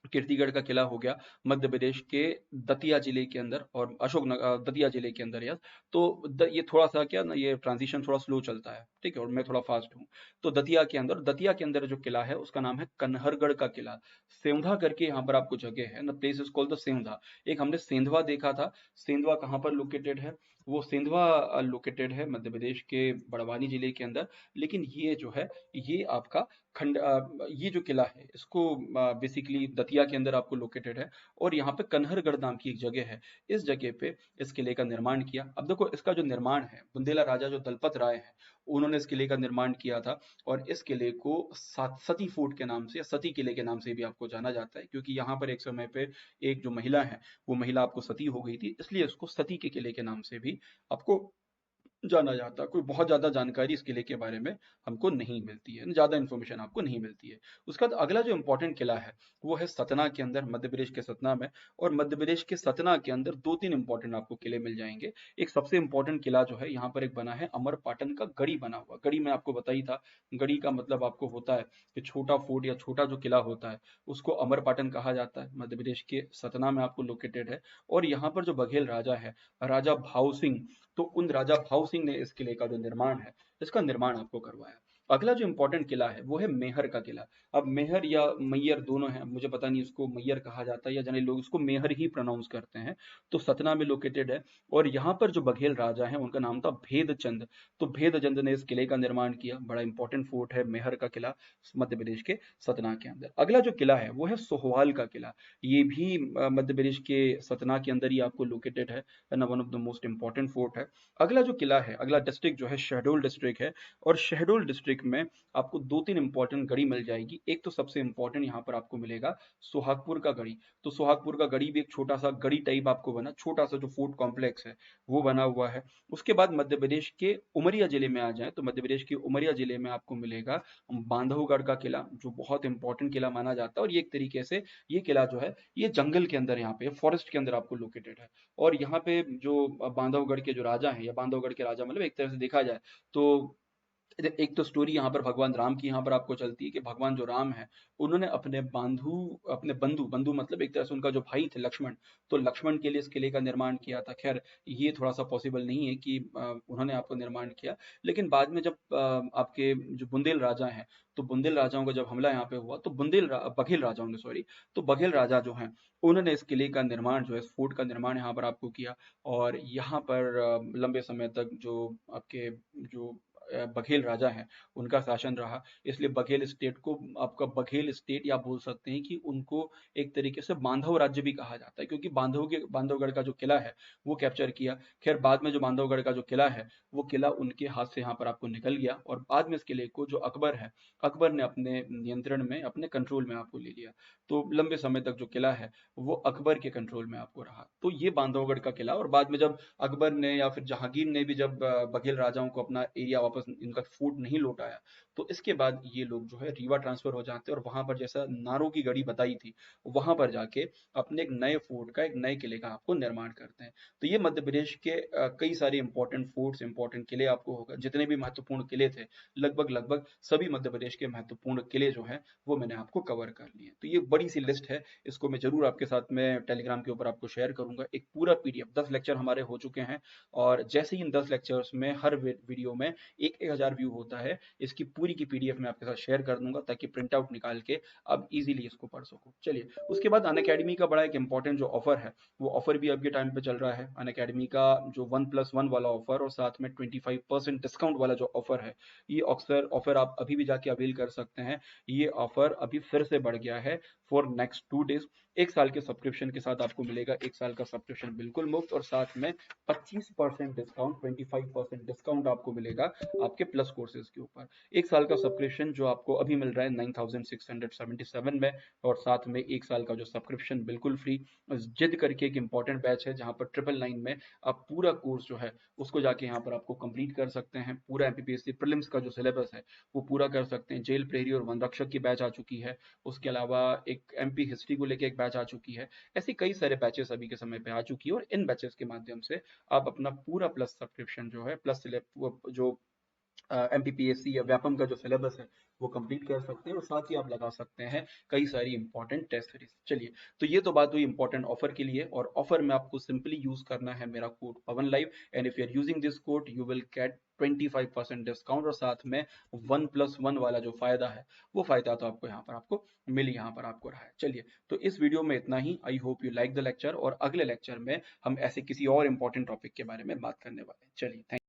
कीर्तिगढ़ का किला हो गया, मध्य प्रदेश के दतिया जिले के अंदर। और दतिया जिले के अंदर, यस। तो ये थोड़ा सा क्या ना, ये ट्रांजिशन थोड़ा स्लो चलता है, ठीक है, और मैं थोड़ा फास्ट हूँ। तो दतिया के अंदर जो किला है उसका नाम है कन्हरगढ़ का किला। सेंधा करके यहाँ पर आपको जगह है ना, प्लेस इज कॉल्ड द सेंधा। एक हमने सेंधवा देखा था, सेंधवा कहाँ पर लोकेटेड है, वो सेंधवा लोकेटेड है मध्य प्रदेश के बड़वानी जिले के अंदर। लेकिन ये जो है, ये आपका ये जो किला है इसको बेसिकली दतिया के अंदर आपको लोकेटेड है। और यहाँ पे कन्हरगढ़ नाम की एक जगह है, इस जगह पे इस किले का निर्माण किया। अब देखो इसका जो निर्माण है, बुंदेला राजा जो दलपत राय है, उन्होंने इस किले का निर्माण किया था। और इस किले को सती फोर्ट के नाम से या सती किले के नाम से भी आपको जाना जाता है, क्योंकि यहाँ पर एक समय पे एक जो महिला है, वो महिला आपको सती हो गई थी, इसलिए इसको सती के किले के नाम से भी आपको जाना जाता। कोई बहुत ज़्यादा जानकारी इस किले के बारे में हमको नहीं मिलती है, ज़्यादा इन्फॉर्मेशन आपको नहीं मिलती है। उसका बाद अगला जो इम्पोर्टेंट किला है, वो है सतना के अंदर, मध्य प्रदेश के सतना में। और मध्य प्रदेश के सतना के अंदर 2-3 इम्पोर्टेंट आपको किले मिल जाएँगे। एक सबसे इम्पोर्टेंट किला जो है, यहाँ पर एक बना है अमरपाटन का गढ़ी बना हुआ। गढ़ी मैं आपको बता ही था, गढ़ी का मतलब आपको होता है कि छोटा फोर्ट या छोटा जो किला होता है, उसको अमरपाटन कहा जाता है। मध्य प्रदेश के सतना में आपको लोकेटेड है। और यहाँ पर जो बघेल राजा है, राजा भाव सिंह, तो उन राजा भाव सिंह ने इस किले का जो निर्माण है, इसका निर्माण आपको करवाया। अगला जो इंपॉर्टेंट किला है, वो है मेहर का किला। अब मेहर या मैयर दोनों है, मुझे पता नहीं इसको मैयर कहा जाता है या जाने लोग इसको मेहर ही प्रोनाउंस करते हैं। तो सतना में लोकेटेड है। और यहाँ पर जो बघेल राजा है, उनका नाम था भेदचंद। तो भेदचंद ने इस किले का निर्माण किया। बड़ा इंपॉर्टेंट फोर्ट है मेहर का किला, मध्य प्रदेश के सतना के अंदर। अगला जो किला है, वो है सोहवाल का किला। ये भी मध्य प्रदेश के सतना के अंदर ही आपको लोकेटेड है, ना one of the most important fort है। अगला जो किला है, अगला डिस्ट्रिक्ट जो है शहडोल डिस्ट्रिक्ट है। और शहडोल डिस्ट्रिक्ट में आपको 2-3 इंपॉर्टेंट गढ़ी मिल जाएगी। एक तो सबसे इंपॉर्टेंट यहाँ पर आपको मिलेगा सोहागपुर का गढ़ी। तो सोहागपुर का गढ़ी भी एक छोटा सा गढ़ी टाइप आपको बना, छोटा सा जो फोर्ट कॉम्प्लेक्स है, वो बना हुआ है। उसके बाद मध्य प्रदेश के उमरिया जिले में आ जाए, तो मध्य प्रदेश के उमरिया जिले में आपको मिलेगा बांधवगढ़ का किला, जो बहुत इंपॉर्टेंट किला माना जाता है। और ये एक तरीके से ये किला जो है, ये जंगल के अंदर, यहाँ पे फॉरेस्ट के अंदर आपको लोकेटेड है। और यहाँ पे जो बांधवगढ़ के जो राजा हैं, या बांधवगढ़ के राजा मतलब एक तरह से देखा जाए तो एक तो स्टोरी यहाँ पर भगवान राम की यहाँ पर आपको चलती है कि भगवान जो राम है, उन्होंने अपने बंधु बंधु मतलब एक तरह से उनका जो भाई थे लक्ष्मण, तो लक्ष्मण के लिए इस किले का निर्माण किया था। खैर ये थोड़ा सा पॉसिबल नहीं है कि उन्होंने आपको निर्माण किया। लेकिन बाद में जब आपके जो बुंदेल राजा हैं, तो बुंदेल राजाओं का जब हमला यहाँ पे हुआ, तो बघेल राजाओं ने, सॉरी, तो बघेल राजा जो हैं, उन्होंने इस किले का निर्माण जो है, इस फोर्ट का निर्माण यहाँ पर आपको किया। और यहाँ पर लंबे समय तक जो आपके जो बघेल राजा हैं, उनका शासन रहा। इसलिए बघेल स्टेट को आपका बघेल स्टेट, या बोल सकते हैं कि उनको एक तरीके से बांधव राज्य भी कहा जाता है, क्योंकि बांधवगढ़ का जो किला है, वो कैप्चर किया। खैर बाद में जो बांधवगढ़ का जो किला है, वो किला उनके हाथ से यहाँ पर आपको निकल गया। और बाद में इस किले को जो अकबर है, अकबर ने अपने नियंत्रण में, अपने कंट्रोल में आपको ले लिया। तो लंबे समय तक जो किला है, वो अकबर के कंट्रोल में आपको रहा। तो ये बांधवगढ़ का किला। और बाद में जब अकबर ने या फिर जहांगीर ने भी जब बघेल राजाओं को अपना एरिया वापस, इनका फूट नहीं लौटाया, तो इसके बाद ये लोग जो है रीवा ट्रांसफर हो जाते हैं। और वहां पर जैसा नारों की गढ़ी बताई थी, वहां पर जाके अपने एक नए फोर्ट का, एक नए किले का आपको निर्माण करते हैं। तो ये मध्य प्रदेश के कई सारे इंपॉर्टेंट फोर्ट्स, इंपॉर्टेंट किले आपको होगा, जितने भी महत्वपूर्ण किले थे, लगभग लगभग सभी मध्य प्रदेश के महत्वपूर्ण किले जो हैं, वो मैंने आपको कवर कर लिए। तो ये बड़ी सी लिस्ट है, इसको मैं जरूर आपके साथ में टेलीग्राम के ऊपर आपको शेयर करूंगा। एक पूरा पीडीएफ, 10 लेक्चर हमारे हो चुके हैं। और जैसे ही इन 10 लेक्चर्स में हर वीडियो में 1,000 व्यू होता है, इसकी पूरी की पीडीएफ मैं आपके साथ शेयर कर दूंगा, ताकि प्रिंट आउट निकाल के आप इजीली इसको पढ़ सको। चलिए, उसके बाद अनअकैडमी का बड़ा एक इंपॉर्टेंट जो ऑफर है, वो ऑफर भी अभी टाइम पे चल रहा है। अनअकैडमी का जो 1+1 वाला ऑफर, और साथ में 25% डिस्काउंट वाला जो ऑफर है, ये ऑफर आप अभी भी जाके अवेल कर सकते हैं। ये ऑफर अभी फिर से बढ़ गया है फॉर नेक्स्ट 2 डेज। 1 साल के सब्सक्रिप्शन के साथ आपको मिलेगा 1 साल का सब्सक्रिप्शन बिल्कुल मुफ्त, और साथ में 25% डिस्काउंट, 25% डिस्काउंट आपको मिलेगा आपके प्लस कोर्सेज के ऊपर। 1 साल का सब्सक्रिप्शन जो आपको अभी मिल रहा है 9677 में, और साथ में 1 साल का जो सब्सक्रिप्शन बिल्कुल फ्री। जिद करके एक इंपॉर्टेंट बैच है, जहां पर 999 में आप पूरा कोर्स जो है, उसको जाके यहाँ पर आपको कंप्लीट कर सकते हैं। पूरा एमपीपीएससी प्रीलिम्स का जो सिलेबस है, वो पूरा कर सकते हैं। जेल प्रहरी और वन रक्षक की बैच आ चुकी है। उसके अलावा एक एमपी हिस्ट्री को लेके एक बैच आ चुकी है। ऐसी कई सारे बैचेस अभी के समय पे आ चुकी है, और इन बैचेस के माध्यम से आप अपना पूरा प्लस सब्सक्रिप्शन जो है, प्लस जो एमपीपीएससी या व्यापम का जो सिलेबस है, वो कंप्लीट कर सकते हैं और साथ ही आप लगा सकते हैं कई सारी इंपॉर्टेंट टेस्ट सीरीज। चलिए, तो ये तो बात हुई इंपॉर्टेंट ऑफर के लिए, और ऑफर में आपको सिंपली यूज करना है मेरा code Pawan live, and if you are using this code you will get 25% discount, और साथ में 1+1 वाला जो फायदा है वो फायदा तो आपको यहाँ पर आपको यहाँ पर आपको रहा है। चलिए, तो इस वीडियो में इतना ही। I hope you like the lecture, और अगले लेक्चर में हम ऐसे किसी और इंपॉर्टेंट टॉपिक के बारे में बात करने वाले हैं। चलिए, थैंक